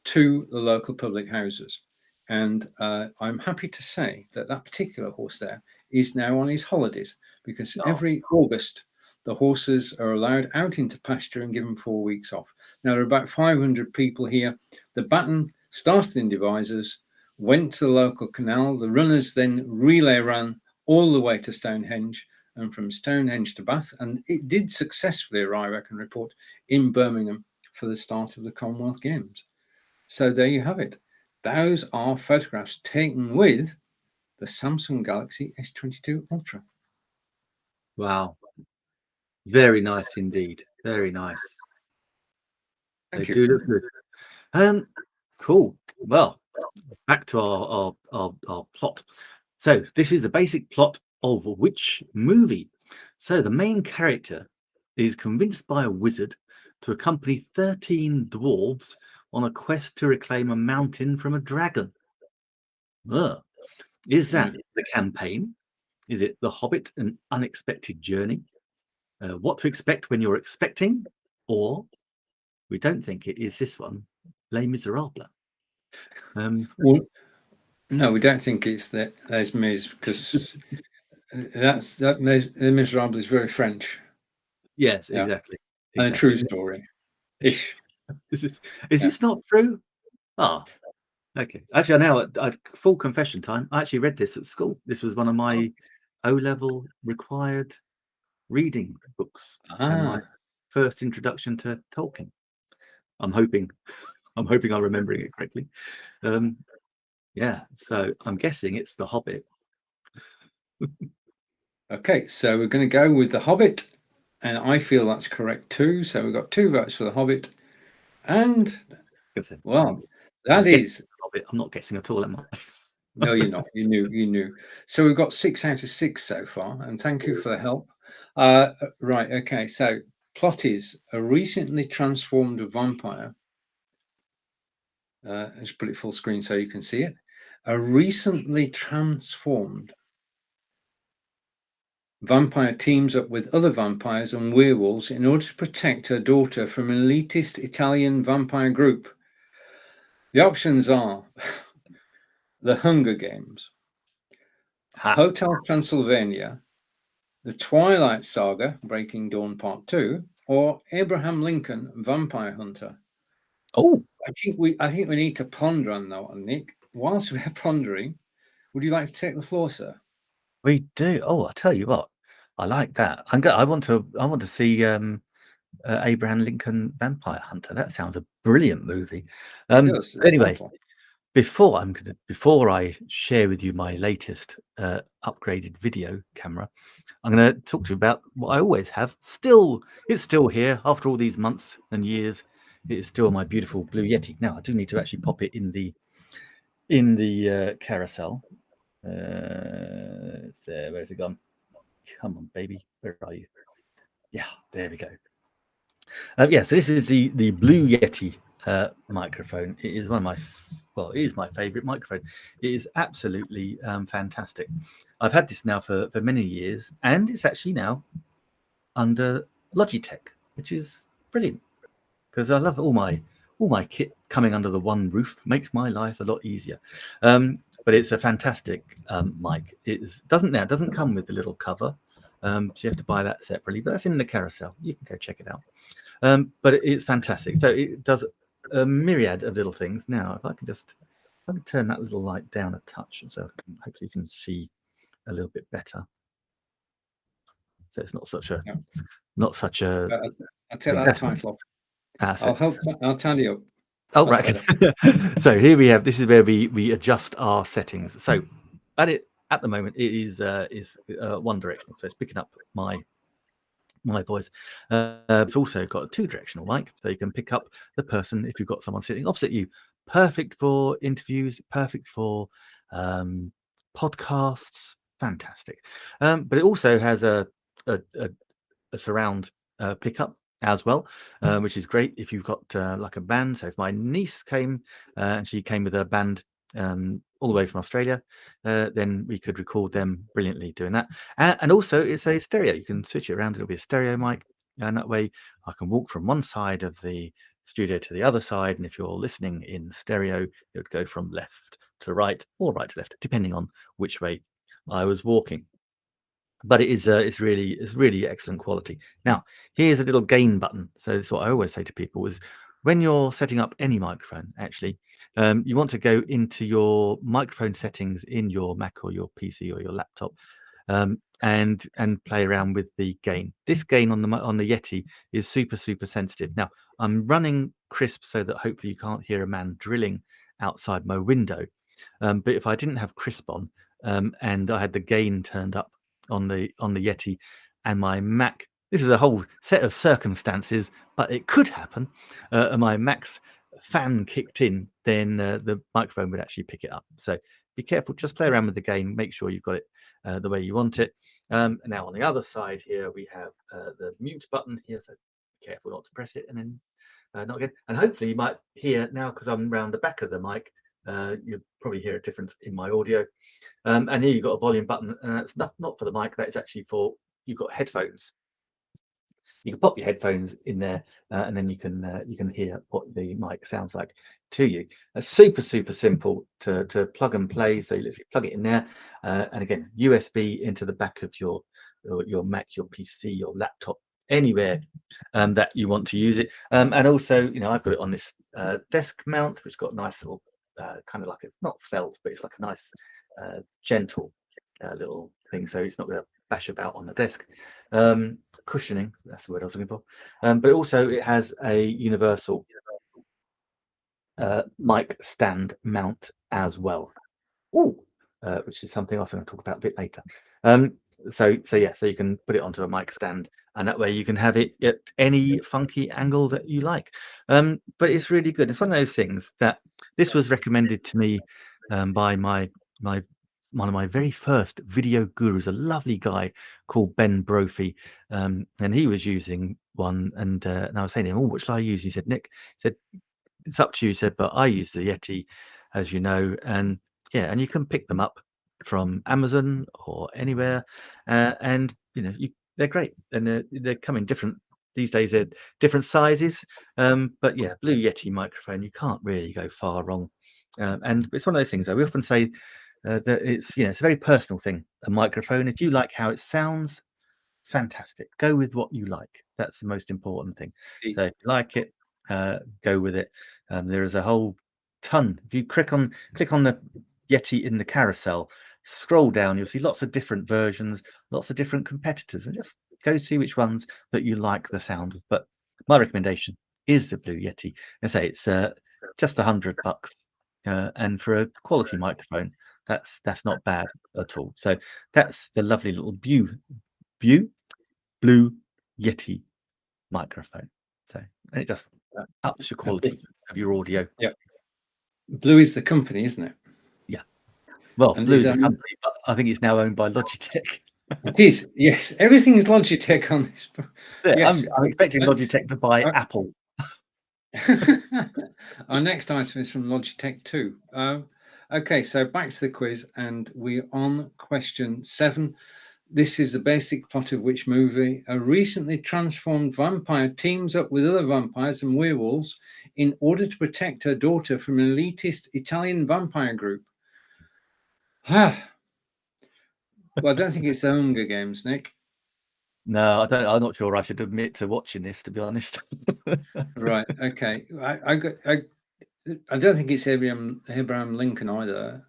to the local public houses. And I'm happy to say that that particular horse there is now on his holidays because every August, the horses are allowed out into pasture and given 4 weeks off. Now, there are about 500 people here. The baton started in Devizes, went to the local canal. The runners then relay ran all the way to Stonehenge and from Stonehenge to Bath. And it did successfully arrive, I can report, in Birmingham for the start of the Commonwealth Games. So there you have it. Those are photographs taken with the Samsung Galaxy S22 Ultra. Wow. Very nice indeed. Very nice. They Thank do you. look good. Cool. Well, back to our plot. So this is a basic plot of which movie? So the main character is convinced by a wizard to accompany 13 dwarves on a quest to reclaim a mountain from a dragon. Ugh. Is that the campaign? Is it The Hobbit, An Unexpected Journey? What to Expect When You're Expecting? Or we don't think it is this one, Les Miserables. Well, no, we don't think it's that Les Mis because that Les Miserables is very French. Yes, Yeah, exactly. and a true story ish. Is Yeah. this not true? Ah, okay. Actually, now at full confession time, I actually read this at school. This was one of my O-level required reading books and my first introduction to Tolkien. I'm hoping I'm remembering it correctly. Yeah, so I'm guessing it's The Hobbit. Okay, so we're going to go with The Hobbit, and I feel that's correct too. So we've got 2 votes for The Hobbit, and well, that is The Hobbit. I'm not guessing at all, am I? no, you're not. You knew. So we've got 6 out of 6 so far, and thank you for the help. Right, okay. So plot is a recently transformed vampire. Let's put it full screen so you can see it. A recently transformed vampire teams up with other vampires and werewolves in order to protect her daughter from an elitist Italian vampire group. The options are The Hunger Games, Hotel Transylvania, The Twilight Saga, Breaking Dawn Part 2, or Abraham Lincoln, Vampire Hunter. Oh, I think we need to ponder on that one, Nick. Whilst we're pondering, would you like to take the floor, sir? we do. Oh, I'll tell you what. I like that. I want to see Abraham Lincoln Vampire Hunter. That sounds a brilliant movie. It does. Anyway, Delightful. before I share with you my latest upgraded video camera, I'm going to talk to you about what I always have. It's still here after all these months and years. It is still my beautiful Blue Yeti. Now I do need to actually pop it in the carousel. It's there. Where's it gone? Come on, baby. Where are you? Yeah, there we go. Yeah, so this is the Blue Yeti microphone. It is it is my favorite microphone. It is absolutely fantastic. I've had this now for many years, and it's actually now under Logitech, which is brilliant because I love all my kit coming under the one roof. Makes my life a lot easier. But it's a fantastic mic. It doesn't come with the little cover, so you have to buy that separately. But that's in the carousel. You can go check it out. But it's fantastic. So it does a myriad of little things. Now, if I can turn that little light down a touch, so hopefully you can see a little bit better. So it's not such a I'll take thing. that title off. I'll tally up. Oh, right. So here we have. This is where we adjust our settings. So at the moment it is one directional. So it's picking up my voice. It's also got a 2-directional mic, so you can pick up the person if you've got someone sitting opposite you. Perfect for interviews, perfect for podcasts. Fantastic. But it also has a surround pickup as well, which is great if you've got like a band. So if my niece came and she came with a band all the way from Australia, then we could record them brilliantly doing that. And also it's a stereo. You can switch it around. It'll be a stereo mic, and that way I can walk from one side of the studio to the other side. And if you're listening in stereo, it would go from left to right or right to left, depending on which way I was walking. But it's really excellent quality. Now, here's a little gain button. So that's what I always say to people is when you're setting up any microphone, actually, you want to go into your microphone settings in your Mac or your PC or your laptop, and play around with the gain. This gain on the Yeti is super sensitive. Now, I'm running crisp so that hopefully you can't hear a man drilling outside my window. But if I didn't have crisp on, and I had the gain turned up on the Yeti, and my Mac this is a whole set of circumstances, but it could happen. And my max fan kicked in, then the microphone would actually pick it up. So be careful, just play around with the gain, make sure you've got it the way you want it. Now on the other side here, we have the mute button here, so be careful not to press it, and then not again. And hopefully you might hear now, because I'm around the back of the mic, you'll probably hear a difference in my audio. And here you've got a volume button, and that's not for the mic, that is actually for, you've got headphones. You can pop your headphones in there, and then you can hear what the mic sounds like to you. It's super simple to plug and play. So you literally plug it in there, and again, USB into the back of your Mac, your PC, your laptop, anywhere that you want to use it. And also, I've got it on this desk mount, which got a nice little kind of like, it's not felt, but it's like a nice gentle little thing, so it's not going to bash about on the desk. Cushioning, that's the word I was looking for. But also it has a universal mic stand mount as well. Which is something else I'm going to talk about a bit later. So you can put it onto a mic stand, and that way you can have it at any funky angle that you like. But it's really good. It's one of those things that this was recommended to me by one of my very first video gurus, a lovely guy called Ben Brophy, and he was using one, and I was saying to him, what shall I use? He said, Nick, he said, it's up to you. He said, but I use the Yeti, as you know, and you can pick them up from Amazon or anywhere, and they're great, and they come in different, these days they're different sizes, but yeah, Blue Yeti microphone, you can't really go far wrong. And it's one of those things, though, we often say that it's a very personal thing, a microphone. If you like how it sounds, fantastic, go with what you like. That's the most important thing. So if you like it, go with it. There is a whole ton. If you click on the Yeti in the carousel, scroll down, you'll see lots of different versions, lots of different competitors, and just go see which ones that you like the sound of. But my recommendation is the Blue Yeti. And say it's just $100, and for a quality microphone, that's not bad at all. So that's the lovely little Blue Yeti microphone. So, and it just ups your quality of your audio. Yeah. Blue is the company, isn't it? Yeah. Well, Blue is a company, but I think it's now owned by Logitech. It is, yes. Everything is Logitech on this. Yeah, yes. I'm expecting Logitech to buy Apple. Our next item is from Logitech too. Okay, so back to the quiz, and we're on question 7. This is the basic plot of which movie? A recently transformed vampire teams up with other vampires and werewolves in order to protect her daughter from an elitist Italian vampire group. Well, I don't think it's the Hunger Games, Nick. No, I don't. I'm not sure I should admit to watching this, to be honest. Right. Okay. I don't think it's Abraham Lincoln either.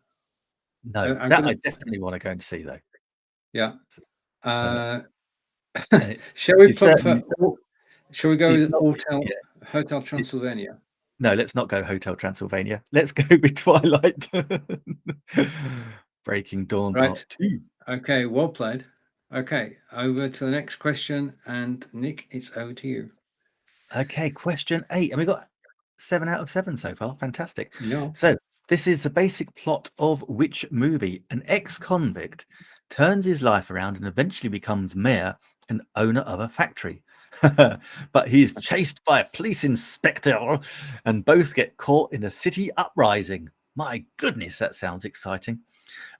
No, I definitely want to go and see, though. Yeah. Shall we shall we go with Hotel Transylvania? No, let's not go Hotel Transylvania. Let's go with Twilight. Breaking Dawn Part 2. Okay, well played. Okay, over to the next question, and Nick, it's over to you. Okay, question 8, and we got 7 out of 7 so far. Fantastic. Yeah. So this is the basic plot of which movie? An ex-convict turns his life around and eventually becomes mayor and owner of a factory. But he's chased by a police inspector, and both get caught in a city uprising. My goodness, that sounds exciting.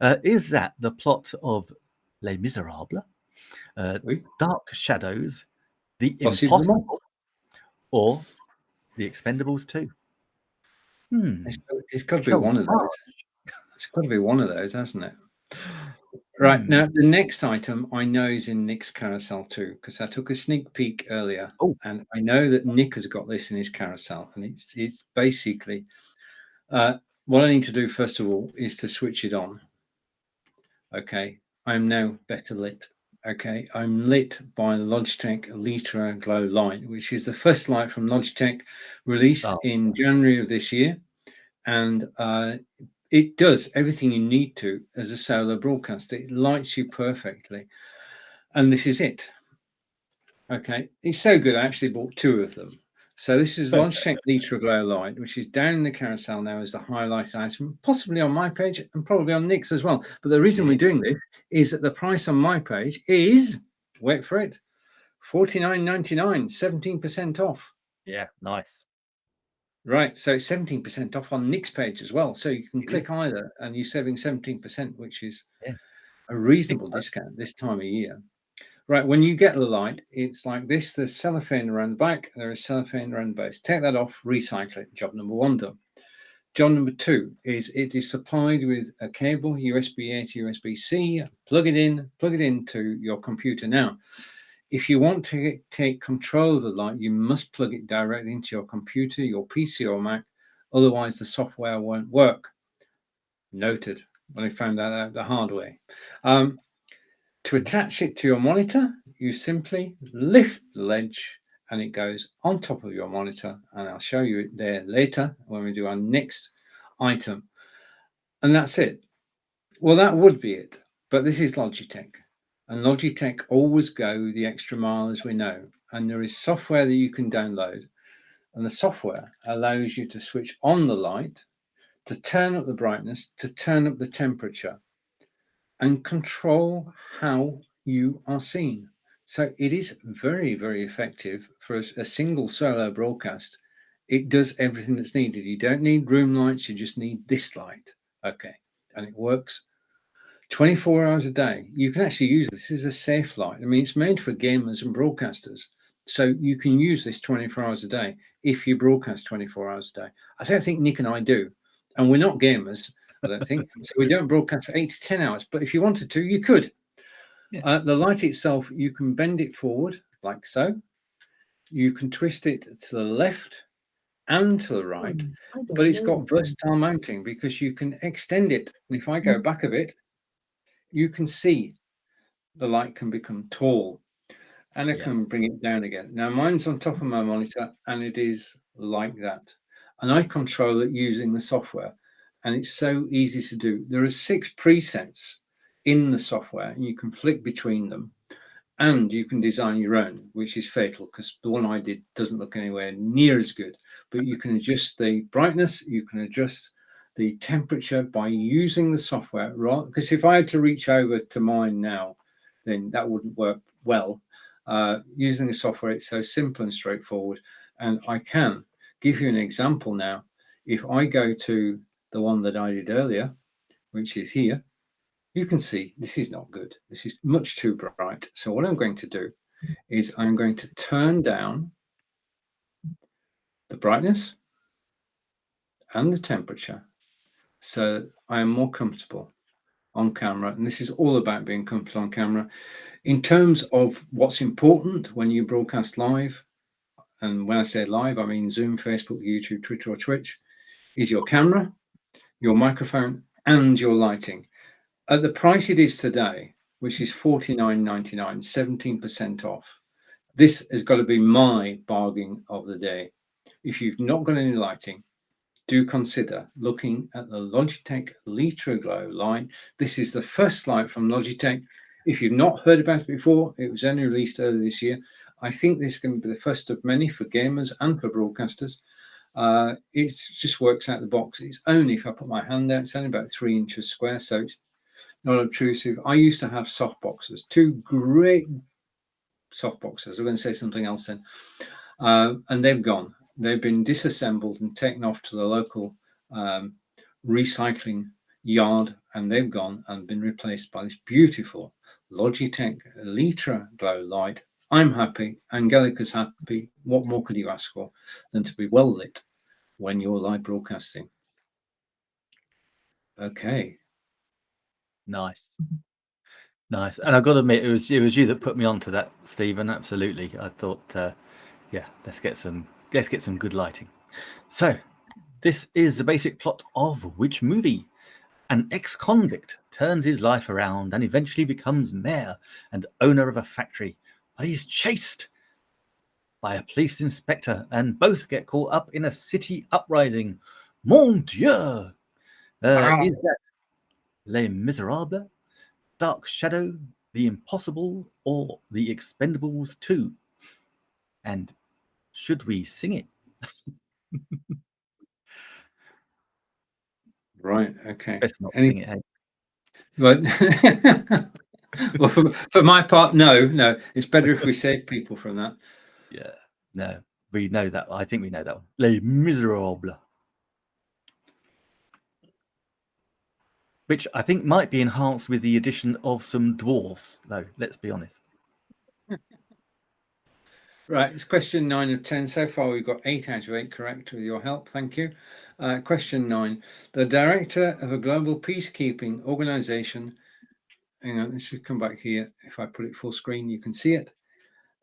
Is that the plot of Les Miserables, Dark Shadows, The Impossible, or The Expendables 2? It's got to be one of those. It's got to be one of those, hasn't it? Right, now the next item I know is in Nick's carousel too, because I took a sneak peek earlier, and I know that Nick has got this in his carousel, and it's basically what I need to do first of all is to switch it on. Okay, I'm now better lit. Okay, I'm lit by the Logitech Litra Glow light, which is the first light from Logitech, released in January of this year, and it does everything you need to as a solar broadcaster. It lights you perfectly, and this is it. Okay, it's so good. I actually bought 2 of them. So this is Logitech Litra Glow Light, which is down in the carousel now as the highlight item, possibly on my page and probably on Nick's as well. But the reason we're doing this is that the price on my page is, wait for it, $49.99, 17% off. Yeah, nice. Right, so it's 17% off on Nick's page as well. So you can click either and you're saving 17%, which is a reasonable discount this time of year. Right, when you get the light, it's like this. There's cellophane around the back, there is cellophane around the base. Take that off, recycle it. Job number 1 done. Job number 2 is it is supplied with a cable, USB-A to USB-C. Plug it into your computer. Now, if you want to take control of the light, you must plug it directly into your computer, your PC or Mac. Otherwise, the software won't work. Noted. When I found that out the hard way. To attach it to your monitor, you simply lift the ledge and it goes on top of your monitor. And I'll show you it there later when we do our next item. And that's it. Well, that would be it. But this is Logitech. And Logitech always go the extra mile, as we know. And there is software that you can download. And the software allows you to switch on the light, to turn up the brightness, to turn up the temperature, and control how you are seen. So it is very, very effective for a single solo broadcast. It does everything that's needed. You don't need room lights, you just need this light. Okay, and it works 24 hours a day. You can actually use this as a safe light. I mean, it's made for gamers and broadcasters. So you can use this 24 hours a day if you broadcast 24 hours a day. I don't think Nick and I do. And we're not gamers, I don't think. So we don't broadcast for 8 to 10 hours. But if you wanted to, you could. The light itself, you can bend it forward like so. You can twist it to the left and to the right. But it's got versatile mounting because you can extend it. And if I go back a bit, you can see the light can become tall and it can bring it down again. Now mine's on top of my monitor and it is like that. And I control it using the software and it's so easy to do. There are 6 presets in the software and you can flick between them and you can design your own, which is fatal because the one I did doesn't look anywhere near as good. But you can adjust the brightness, you can adjust the temperature by using the software, right? Because if I had to reach over to mine now, then that wouldn't work well. Using the software, it's so simple and straightforward. And I can give you an example now. If I go to the one that I did earlier, which is here, you can see this is not good. This is much too bright. So what I'm going to do is I'm going to turn down the brightness and the temperature so I am more comfortable on camera. And this is all about being comfortable on camera. In terms of what's important when you broadcast live, and when I say live, I mean Zoom, Facebook, YouTube, Twitter, or Twitch, is your camera, your microphone, and your lighting. At the price it is today, which is $49.99, 17% off, this has got to be my bargain of the day. If you've not got any lighting, do consider looking at the Logitech Litra Glow light. This is the first light from Logitech. If you've not heard about it before, it was only released earlier this year. I think this is going to be the first of many for gamers and for broadcasters. It just works out the box. It's only, if I put my hand there, it's only about 3 inches square, so it's not obtrusive. I used to have soft boxes, 2 great soft boxes. I'm going to say something else then. And they've gone. They've been disassembled and taken off to the local recycling yard, and they've gone and been replaced by this beautiful Logitech Litra Glow light. I'm happy. Angelica's happy. What more could you ask for than to be well lit when you're live broadcasting? Okay. Nice. And I've got to admit, it was you that put me onto that, Stephen. Absolutely. I thought, let's get some good lighting. So, this is the basic plot of which movie? An ex-convict turns his life around and eventually becomes mayor and owner of a factory, but he's chased by a police inspector and both get caught up in a city uprising. Mon Dieu! Is that Les Miserables, Dark Shadow, The Impossible, or The Expendables 2? And should we sing it? Right. Okay. Best not sing it, hey? But well, for my part, no. It's better if we save people from that. Yeah. No, we know that. I think we know that one. Les Miserables. Which I think might be enhanced with the addition of some dwarfs, though, let's be honest. Right, it's question 9 of 10. So far, we've got 8 out of 8 correct with your help. Thank you. Question 9. The director of a global peacekeeping organization. Hang on, let's just come back here. If I put it full screen, you can see it.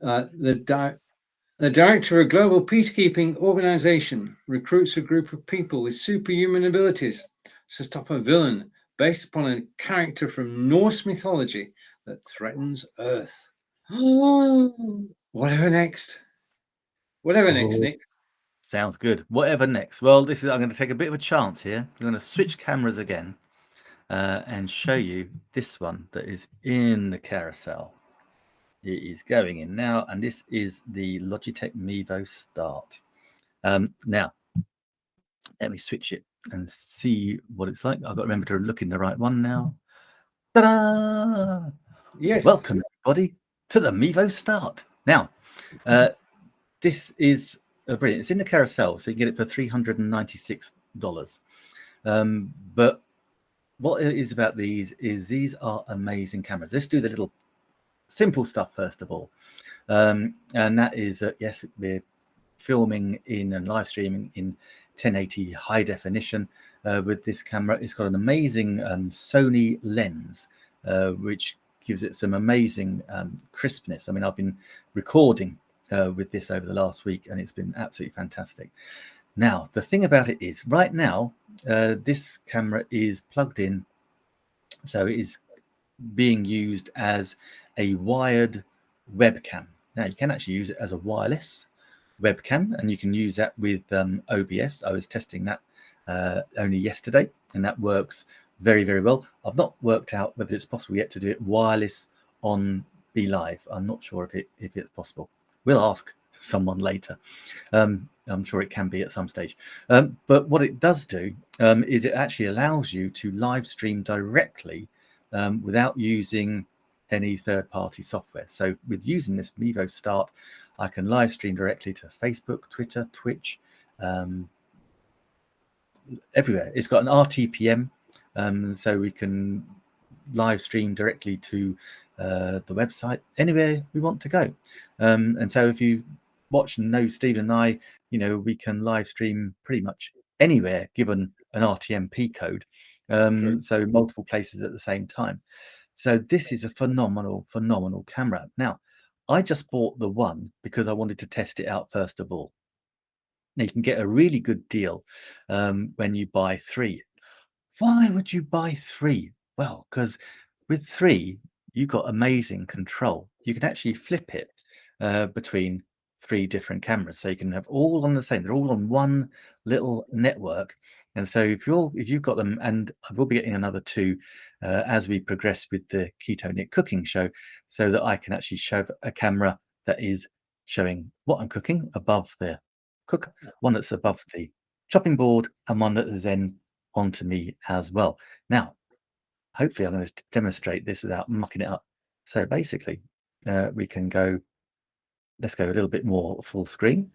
The director of a global peacekeeping organization recruits a group of people with superhuman abilities to stop a villain based upon a character from Norse mythology that threatens Earth. Whatever next. Whatever next, Nick. Sounds good. Whatever next. Well, I'm going to take a bit of a chance here. I'm going to switch cameras again and show you this one that is in the carousel. It is going in now, and this is the Logitech Mevo Start. Now, let me switch it and see what it's like. I've got to remember to look in the right one now. Ta-da! Yes. Welcome, everybody, to the Mevo Start. Now, this is brilliant. It's in the carousel, so you can get it for $396. But what it is about these are amazing cameras. Let's do the little simple stuff first of all, and that is yes, we're filming in and live streaming in 1080 high definition with this camera. It's got an amazing Sony lens, which gives it some amazing crispness. I mean, I've been recording with this over the last week, and it's been absolutely fantastic. Now, the thing about it is, right now, this camera is plugged in, so it is being used as a wired webcam. Now, you can actually use it as a wireless webcam, and you can use that with OBS. I was testing that only yesterday, and that works very, very well. I've not worked out whether it's possible yet to do it wireless on Be Live. I'm not sure if it's possible. We'll ask someone later. I'm sure it can be at some stage. But what it does do is it actually allows you to live stream directly without using any third-party software. So with using this Mevo Start, I can live stream directly to Facebook, Twitter, Twitch, everywhere. It's got an RTPM, so we can live stream directly to the website anywhere we want to go. And so if you watch and know Steve and I, we can live stream pretty much anywhere given an RTMP code, so multiple places at the same time. So this is a phenomenal camera. Now, I just bought the one because I wanted to test it out first of all. Now, you can get a really good deal when you buy 3. Why would you buy 3? Well, because with 3, you've got amazing control. You can actually flip it between 3 different cameras, so you can have all on the same. They're all on one little network, and so if you've got them, and I will be getting another 2 as we progress with the Keto Nick cooking show, so that I can actually show a camera that is showing what I'm cooking above the cooker, one that's above the chopping board, and one that is then onto me as well. Now, hopefully I'm going to demonstrate this without mucking it up. So basically, we can go, let's go a little bit more full screen.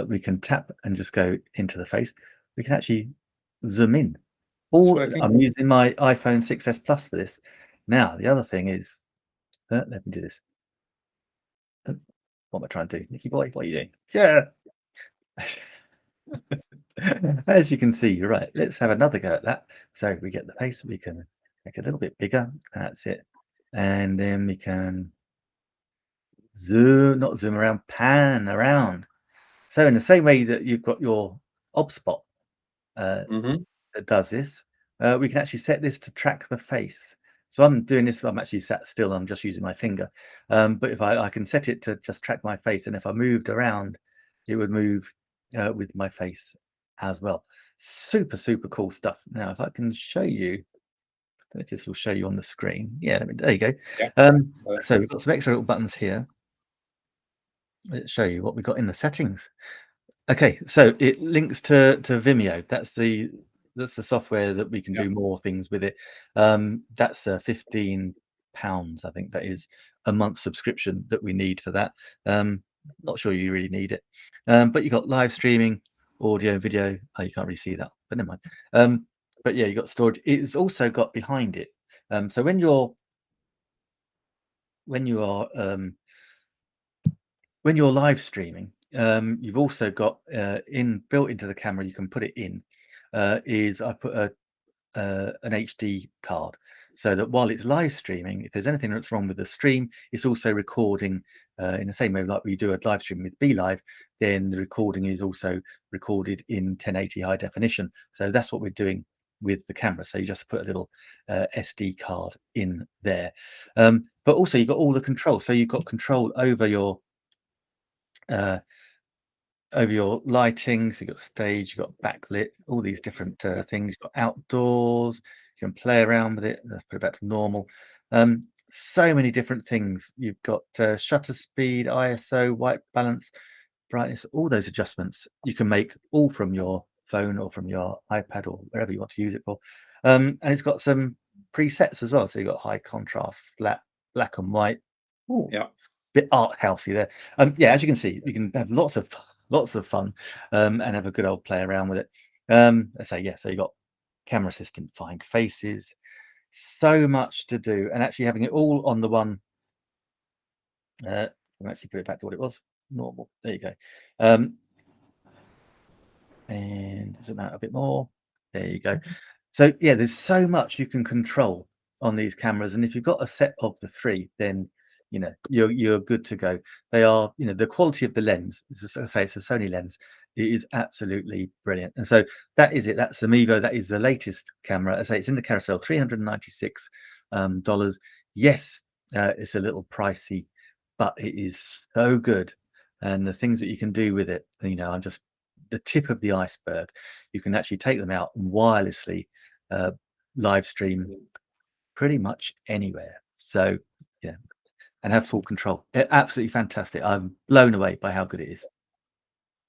We can tap and just go into the face. We can actually zoom in. I'm using my iPhone 6s Plus for this. Now, the other thing is, let me do this. Oh, what am I trying to do? Nicky boy, what are you doing? Yeah. As you can see, right, let's have another go at that. So we get the face, we can make it a little bit bigger. That's it. And then we can not zoom around, pan around. So in the same way that you've got your OBSpot that does this, we can actually set this to track the face. So I'm doing this, I'm actually sat still, I'm just using my finger. But if I can set it to just track my face, and if I moved around, it would move with my face as well. Super cool stuff. Now, if I can show you, I don't know if this will show you on the screen. Yeah, there you go. Yeah. So we've got some extra little buttons here. let's show you what we got in the settings. Okay, so it links to Vimeo. That's the software that we can do more things with it. That's £15, I think that is a month subscription that we need for that. Not sure you really need it, but you got live streaming, audio, video. Oh, you can't really see that, but never mind. But yeah, you got storage. It's also got behind it. So when you are live streaming, you've also got built into the camera. You can put it in. I put an HD card, so that while it's live streaming, if there's anything that's wrong with the stream, it's also recording in the same way like we do a live stream with BeLive. Then the recording is also recorded in 1080 high definition. So that's what we're doing with the camera. So you just put a little SD card in there, but also you've got all the control. So you've got control over your lighting. So you've got stage, you've got backlit, all these different things. You've got outdoors, you can play around with it. Let's put it back to normal. So many different things. You've got shutter speed, ISO, white balance, brightness, all those adjustments you can make all from your phone or from your iPad or wherever you want to use it for. And it's got some presets as well. So you've got high contrast, flat, black and white. Ooh, Yeah. bit art housey there. Yeah, as you can see, you can have lots of fun and have a good old play around with it. Let's say, yeah, so you got camera assistant, find faces, so much to do, and actually having it all on the one. I'll actually put it back to what it was, normal. There you go. And zoom out a bit more. There you go. So yeah, there's so much you can control on these cameras, and if you've got a set of the three, then you're good to go. They are, the quality of the lens, as I say, it's a Sony lens. It is absolutely brilliant, and so that is it. That's the Mevo. That is the latest camera. As I say, it's in the carousel, $396. Yes, it's a little pricey, but it is so good, and the things that you can do with it, I'm just the tip of the iceberg. You can actually take them out and wirelessly live stream pretty much anywhere. So yeah, and have full control. Absolutely fantastic. I'm blown away by how good it is.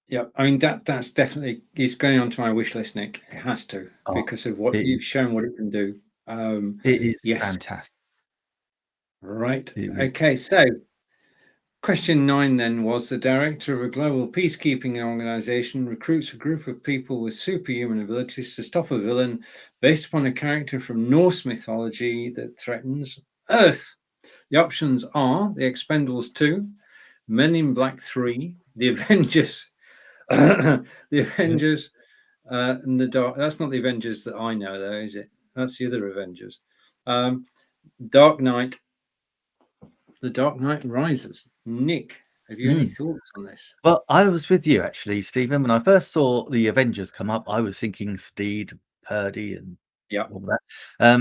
Yeah, I mean that's definitely it's going onto my wish list, Nick. It has to, because of what you've shown what it can do. It is yes. fantastic. Right. Okay, so question 9 then was: the director of a global peacekeeping organization recruits a group of people with superhuman abilities to stop a villain based upon a character from Norse mythology that threatens Earth. The options are The Expendables 2, Men in Black 3, The Avengers, The Avengers, and the Dark. That's not the Avengers that I know, though, is it? That's the other Avengers. Dark Knight. The Dark Knight Rises. Nick, have you any thoughts on this? Well, I was with you actually, Stephen. When I first saw the Avengers come up, I was thinking Steed, Purdy, and all that.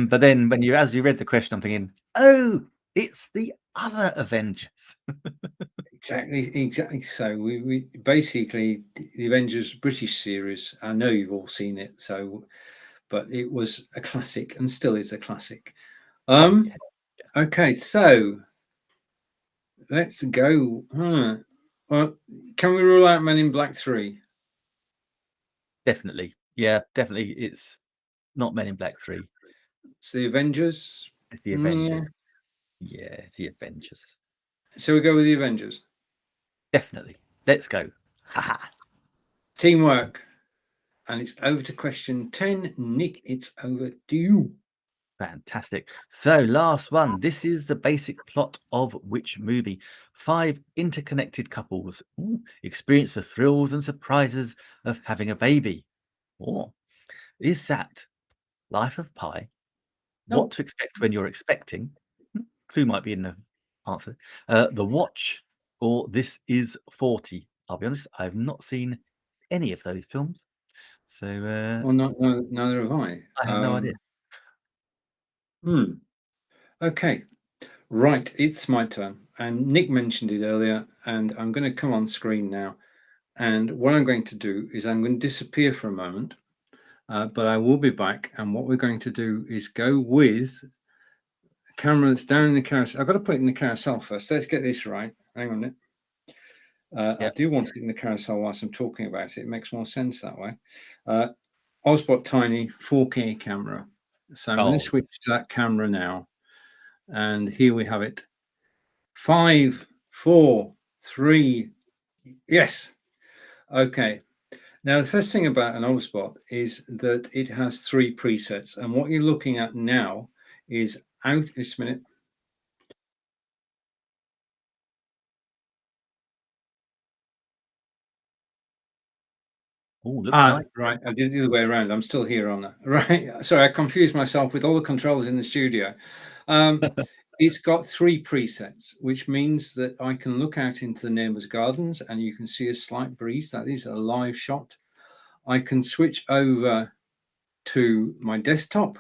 But then as you read the question, I'm thinking, oh, it's the other Avengers. Exactly. So we basically, the Avengers British series. I know you've all seen it, but it was a classic and still is a classic. Okay, so let's go. Well, can we rule out Men in Black 3? Definitely. Yeah, definitely. It's not Men in Black 3. It's the Avengers. It's the Avengers. Yeah, it's the Avengers. So we go with the Avengers. Definitely. Let's go. Haha. Teamwork. And it's over to question 10. Nick, it's over to you. Fantastic. So last one. This is the basic plot of which movie? 5 interconnected couples experience the thrills and surprises of having a baby. Or is that Life of Pi? No. What to expect when you're expecting? Clue might be in the answer. The Watch, or This Is 40. I'll be honest, I've not seen any of those films. So Well, neither have I. I have no idea. Okay. Right, it's my turn. And Nick mentioned it earlier, and I'm going to come on screen now. And what I'm going to do is I'm going to disappear for a moment, but I will be back. And what we're going to do is go with the camera that's down in the carousel. I've got to put it in the carousel first. Let's get this right. Hang on a minute. I do want it in the carousel whilst I'm talking about it. It makes more sense that way. Osbot Tiny 4K camera. So I'm going to switch to that camera now. And here we have it. 5, 4, 3. Yes. Okay. Now, the first thing about an Osbot is that it has 3 presets. And what you're looking at now is out. Just a minute. Oh, looks nice. Right. I did it the other way around. I'm still here on that. Right. Sorry, I confused myself with all the controls in the studio. It's got 3 presets, which means that I can look out into the neighbour's gardens and you can see a slight breeze. That is a live shot. I can switch over to my desktop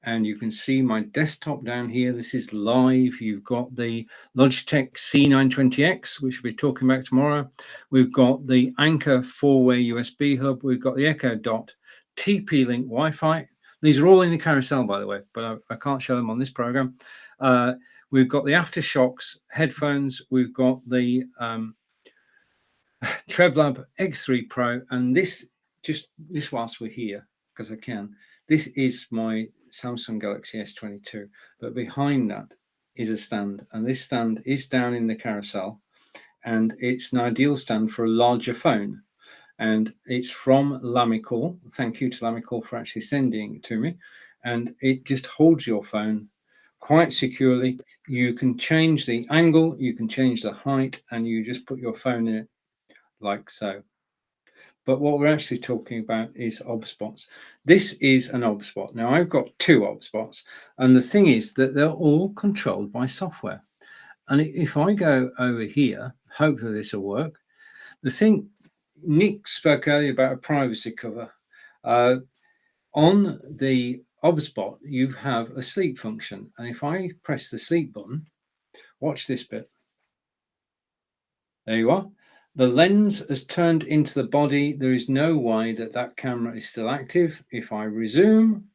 and you can see my desktop down here. This is live. You've got the Logitech C920X, which we'll be talking about tomorrow. We've got the Anker 4-way USB hub. We've got the Echo Dot TP-Link Wi-Fi. These are all in the carousel, by the way, but I can't show them on this program. We've got the Aftershocks headphones. We've got the Treblab X3 Pro, and this whilst we're here, because I can, this is my Samsung Galaxy S22, but behind that is a stand, and this stand is down in the carousel, and it's an ideal stand for a larger phone, and it's from Lamicall. Thank you to Lamicall for actually sending it to me, and it just holds your phone quite securely. You can change the angle, you can change the height, and you just put your phone in it like so. But what we're actually talking about is OBSpots. This is an OBSpot. Now, I've got 2 OBSpots, and the thing is that they're all controlled by software. And if I go over here, hopefully this will work. The thing, Nick spoke earlier about a privacy cover. On the OBSpot, you have a sleep function. And if I press the sleep button, watch this bit. There you are. The lens has turned into the body. There is no way that that camera is still active. If I resume,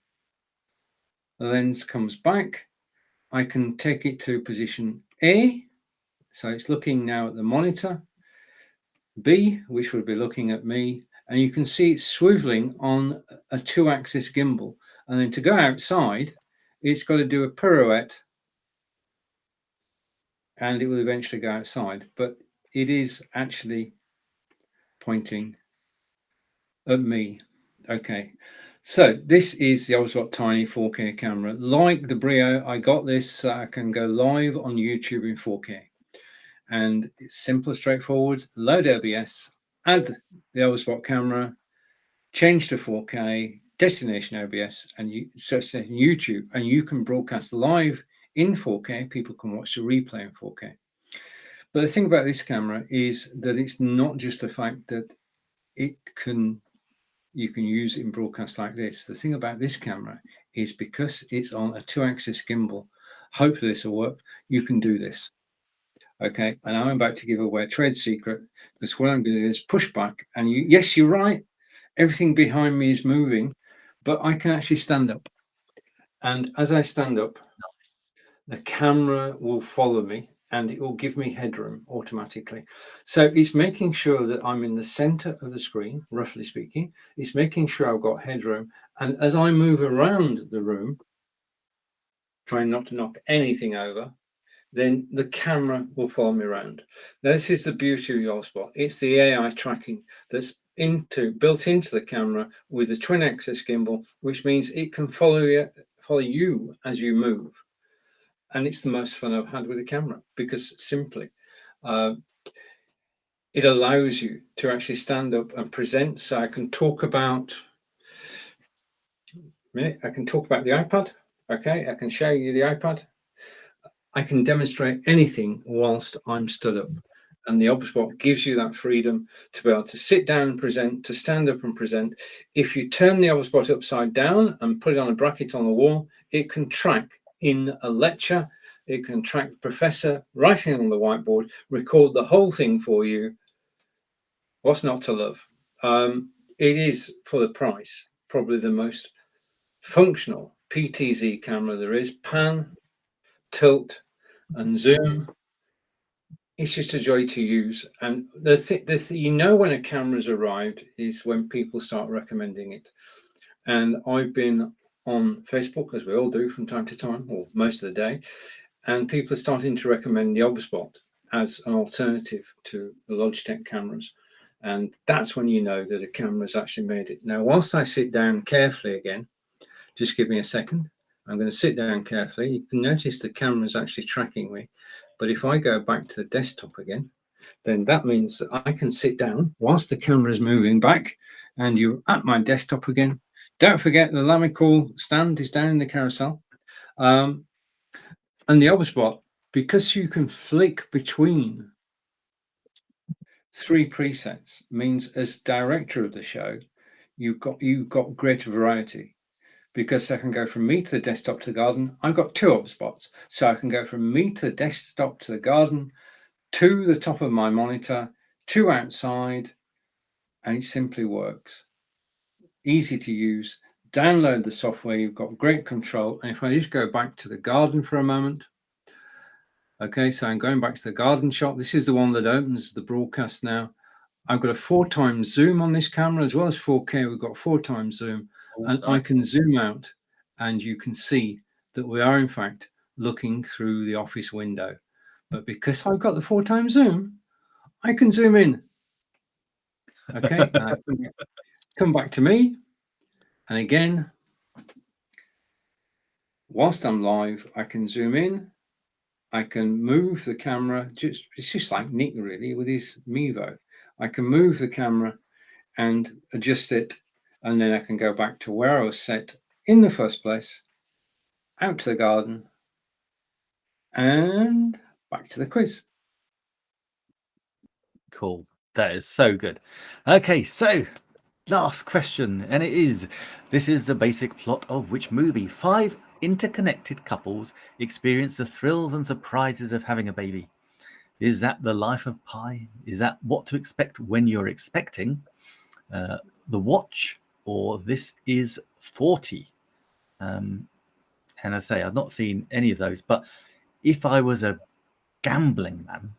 the lens comes back. I can take it to position A. So it's looking now at the monitor. B, which would be looking at me. And you can see it's swiveling on a 2-axis gimbal. And then to go outside, it's got to do a pirouette. And it will eventually go outside. But it is actually pointing at me. Okay, so this is the OBSbot Tiny 4K camera. Like the Brio, I got this so I can go live on YouTube in 4K. And it's simple, straightforward. Load OBS, add the OBSbot camera, change to 4K, destination OBS, and you search YouTube, and you can broadcast live in 4K. People can watch the replay in 4K. But the thing about this camera is that it's not just the fact that you can use it in broadcast like this. The thing about this camera is because it's on a 2-axis gimbal, hopefully this will work, you can do this. Okay, and I'm about to give away a trade secret, because what I'm going to do is push back, and yes, you're right, everything behind me is moving, but I can actually stand up. And as I stand up, the camera will follow me and it will give me headroom automatically. So it's making sure that I'm in the center of the screen, roughly speaking. It's making sure I've got headroom. And as I move around the room, trying not to knock anything over, then the camera will follow me around. Now, this is the beauty of your spot. It's the AI tracking that's built into the camera with the twin-axis gimbal, which means it can follow you as you move. And it's the most fun I've had with the camera, because simply it allows you to actually stand up and present. So I can talk about the iPad. Okay, I can show you the iPad. I can demonstrate anything whilst I'm stood up. And the OBSbot gives you that freedom to be able to sit down and present, to stand up and present. If you turn the OBSbot upside down and put it on a bracket on the wall, it can track in a lecture. It can track the professor writing on the whiteboard, record the whole thing for you. What's not to love? It is, for the price, probably the most functional PTZ camera there is. Pan, tilt, and zoom. it's just a joy to use. And you know when a camera's arrived is when people start recommending it. And I've been on Facebook, as we all do from time to time, or most of the day, and people are starting to recommend the Obspot as an alternative to the Logitech cameras. And that's when you know that a camera's actually made it. Now, whilst I sit down carefully again, just give me a second. I'm going to sit down carefully. You can notice the camera's actually tracking me. But if I go back to the desktop again, then that means that I can sit down whilst the camera is moving back and you're at my desktop again. Don't forget the Lamical stand is down in the carousel. And the Obspot, because you can flick between 3 presets, means as director of the show, you've got greater variety. Because I can go from me to the desktop to the garden. I've got 2 Obspots. So I can go from me to the desktop to the garden, to the top of my monitor, to outside, and it simply works. Easy to use. Download the software, you've got great control. And if I just go back to the garden for a moment, okay, so I'm going back to the garden shot. This is the one that opens the broadcast now. I've got a 4 times zoom on this camera, as well as 4K, we've got 4 times zoom. And I can zoom out and you can see that we are in fact looking through the office window. But because I've got the 4 times zoom, I can zoom in. Okay, come back to me. And again, whilst I'm live, I can zoom in. I can move the camera. It's just like Nick really with his Mevo. I can move the camera and adjust it, and then I can go back to where I was set in the first place, out to the garden, and back to the quiz. Cool. That is so good. Okay, so last question, and this is the basic plot of which movie? 5 interconnected couples experience the thrills and surprises of having a baby. Is that The Life of Pi? Is that What to Expect When You're Expecting? The Watch, or This Is 40? And I say, I've not seen any of those, but if I was a gambling man,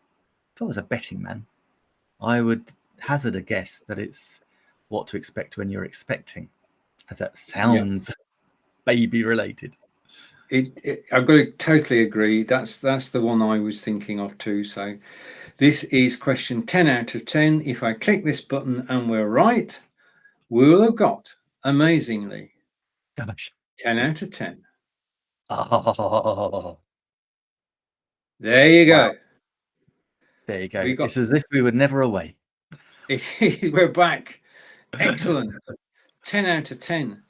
if I was a betting man, I would hazard a guess that it's What to Expect When You're Expecting, as that sounds baby related. I've got to totally agree. That's the one I was thinking of too. So this is question 10 out of 10. If I click this button and we're right, we will have got, amazingly, 10 out of 10. Oh, there you go. Wow. There you go. It's as if we were never away. We're back. Excellent. 10 out of 10.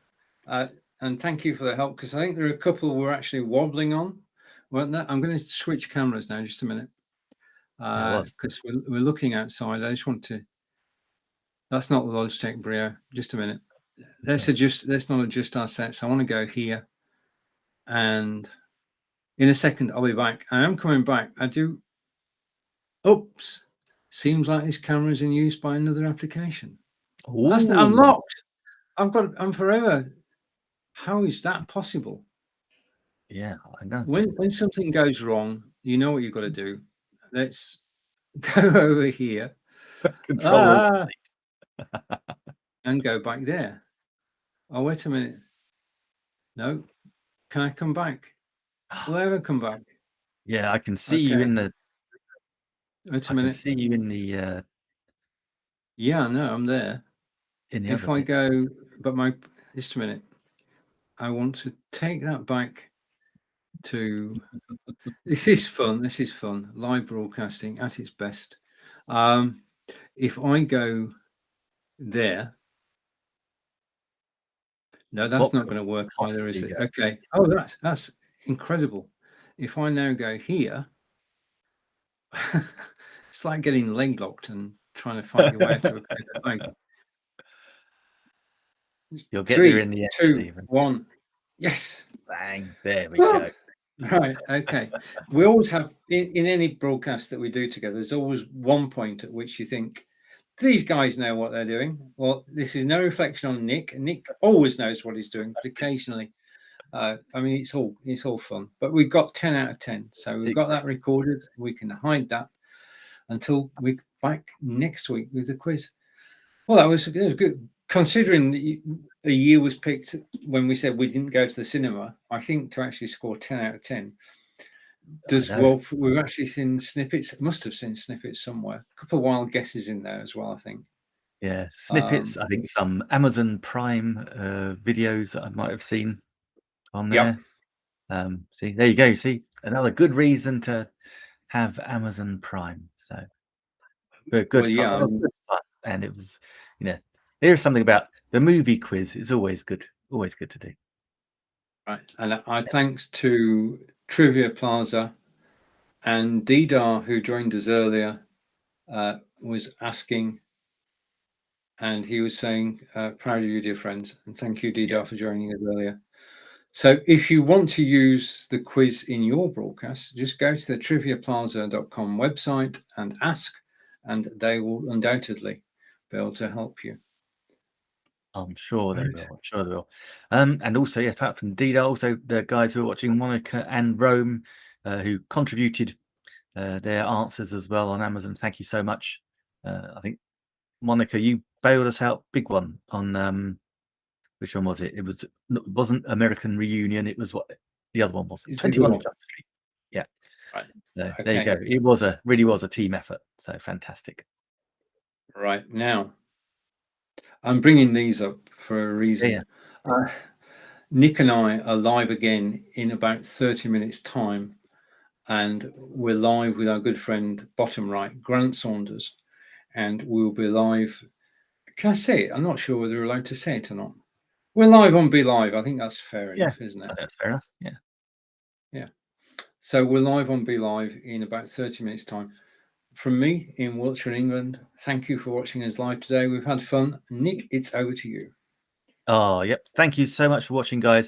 And thank you for the help, because I think there are a couple we're actually wobbling on. Well, I'm going to switch cameras now, just a minute. Because we're looking outside. I just want to. That's not the Logitech Brio. Just a minute. Let's not adjust our sets. I want to go here. And in a second, I'll be back. I am coming back. I do. Oops. Seems like this camera is in use by another application. That's unlocked. I'm forever. How is that possible? Yeah, I know. When something goes wrong, you know what you've got to do. Let's go over here. And go back there. Oh, wait a minute. No. Can I come back? Will I ever come back? Yeah, I can see you in the. Wait a minute. I can see you in the. Yeah, no, I'm there. If I go, just a minute. I want to take that back to. This is fun. This is fun. Live broadcasting at its best. If I go there. No, that's not going to work either, is it? Okay. Oh, that's incredible. If I now go here, it's like getting leg locked and trying to find your way to a bank. You'll get there in the end. 3, 2, Stephen. 1. Yes. Bang. There we go. Right. Okay. We always have in any broadcast that we do together, there's always one point at which you think, these guys know what they're doing. Well, this is no reflection on Nick. Nick always knows what he's doing, but occasionally, I mean, it's all fun. But we've got 10 out of 10, so we've got that recorded. We can hide that. until we're back next week with the quiz. Well, that was good. Considering a year was picked when we said we didn't go to the cinema, I think to actually score 10 out of 10 does well. We've actually seen snippets, must have seen snippets somewhere. A couple of wild guesses in there as well, I think. Yeah, snippets. I think some Amazon Prime videos that I might have seen on there. Yep. See, there you go. See, another good reason to have Amazon Prime. So good, well, yeah, fun. Good fun. And it was, there's something about the movie quiz. It's always good to do. Right, and thanks to Triviaplaza and Didar, who joined us earlier, was asking, and he was saying, proud of you, dear friends, and thank you, Didar, for joining us earlier. So if you want to use the quiz in your broadcast, just go to the triviaplaza.com website and ask, and they will undoubtedly be able to help you. I'm sure they will. I'm sure they will. And also, yeah, apart from Dida, also the guys who are watching, Monica and Rome, who contributed their answers as well on Amazon. Thank you so much. I think Monica, you bailed us out big one on which one was it? It wasn't American Reunion. It was what the other one was. 21 Jump Street. Yeah. Right. So Okay. there you go. It really was a team effort. So fantastic. Right now, I'm bringing these up for a reason. Yeah. Nick and I are live again in about 30 minutes time, and we're live with our good friend bottom right, Grant Saunders, and we'll be live. Can I say it? I'm not sure whether we're allowed to say it or not. We're live on Be Live. I think that's fair enough, isn't it? That's fair enough. Yeah. Yeah. So we're live on Be Live in about 30 minutes time. From me in Wiltshire, England, thank you for watching us live today. We've had fun. Nick, it's over to you. Oh, yep. Thank you so much for watching, guys.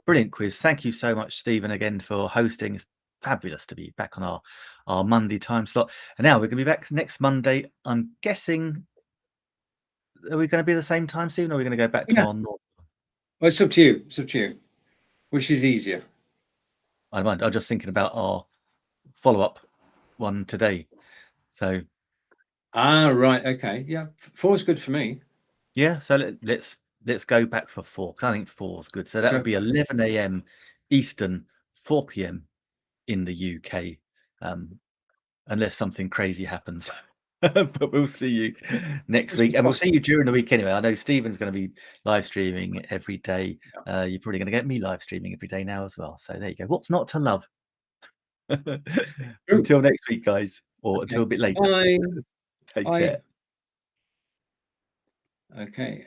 Brilliant quiz. Thank you so much, Stephen, again for hosting. It's fabulous to be back on our Monday time slot. And now we're going to be back next Monday. I'm guessing, are we going to be the same time, Stephen, or are we going to go back to our normal? Well, it's up to you. It's up to you. Which is easier? I mind. I'm just thinking about our follow-up one today. So. Right. Okay. Yeah. 4 is good for me. Yeah. So let's go back for 4, because I think 4 is good. So that would be 11 a.m. Eastern, 4 p.m. in the UK, unless something crazy happens. But we'll see you next week, and we'll see you during the week anyway. I know Stephen's going to be live streaming every day. You're probably going to get me live streaming every day now as well. So there you go. What's not to love? Until next week, guys, or until a bit later. Bye. Take care. Okay.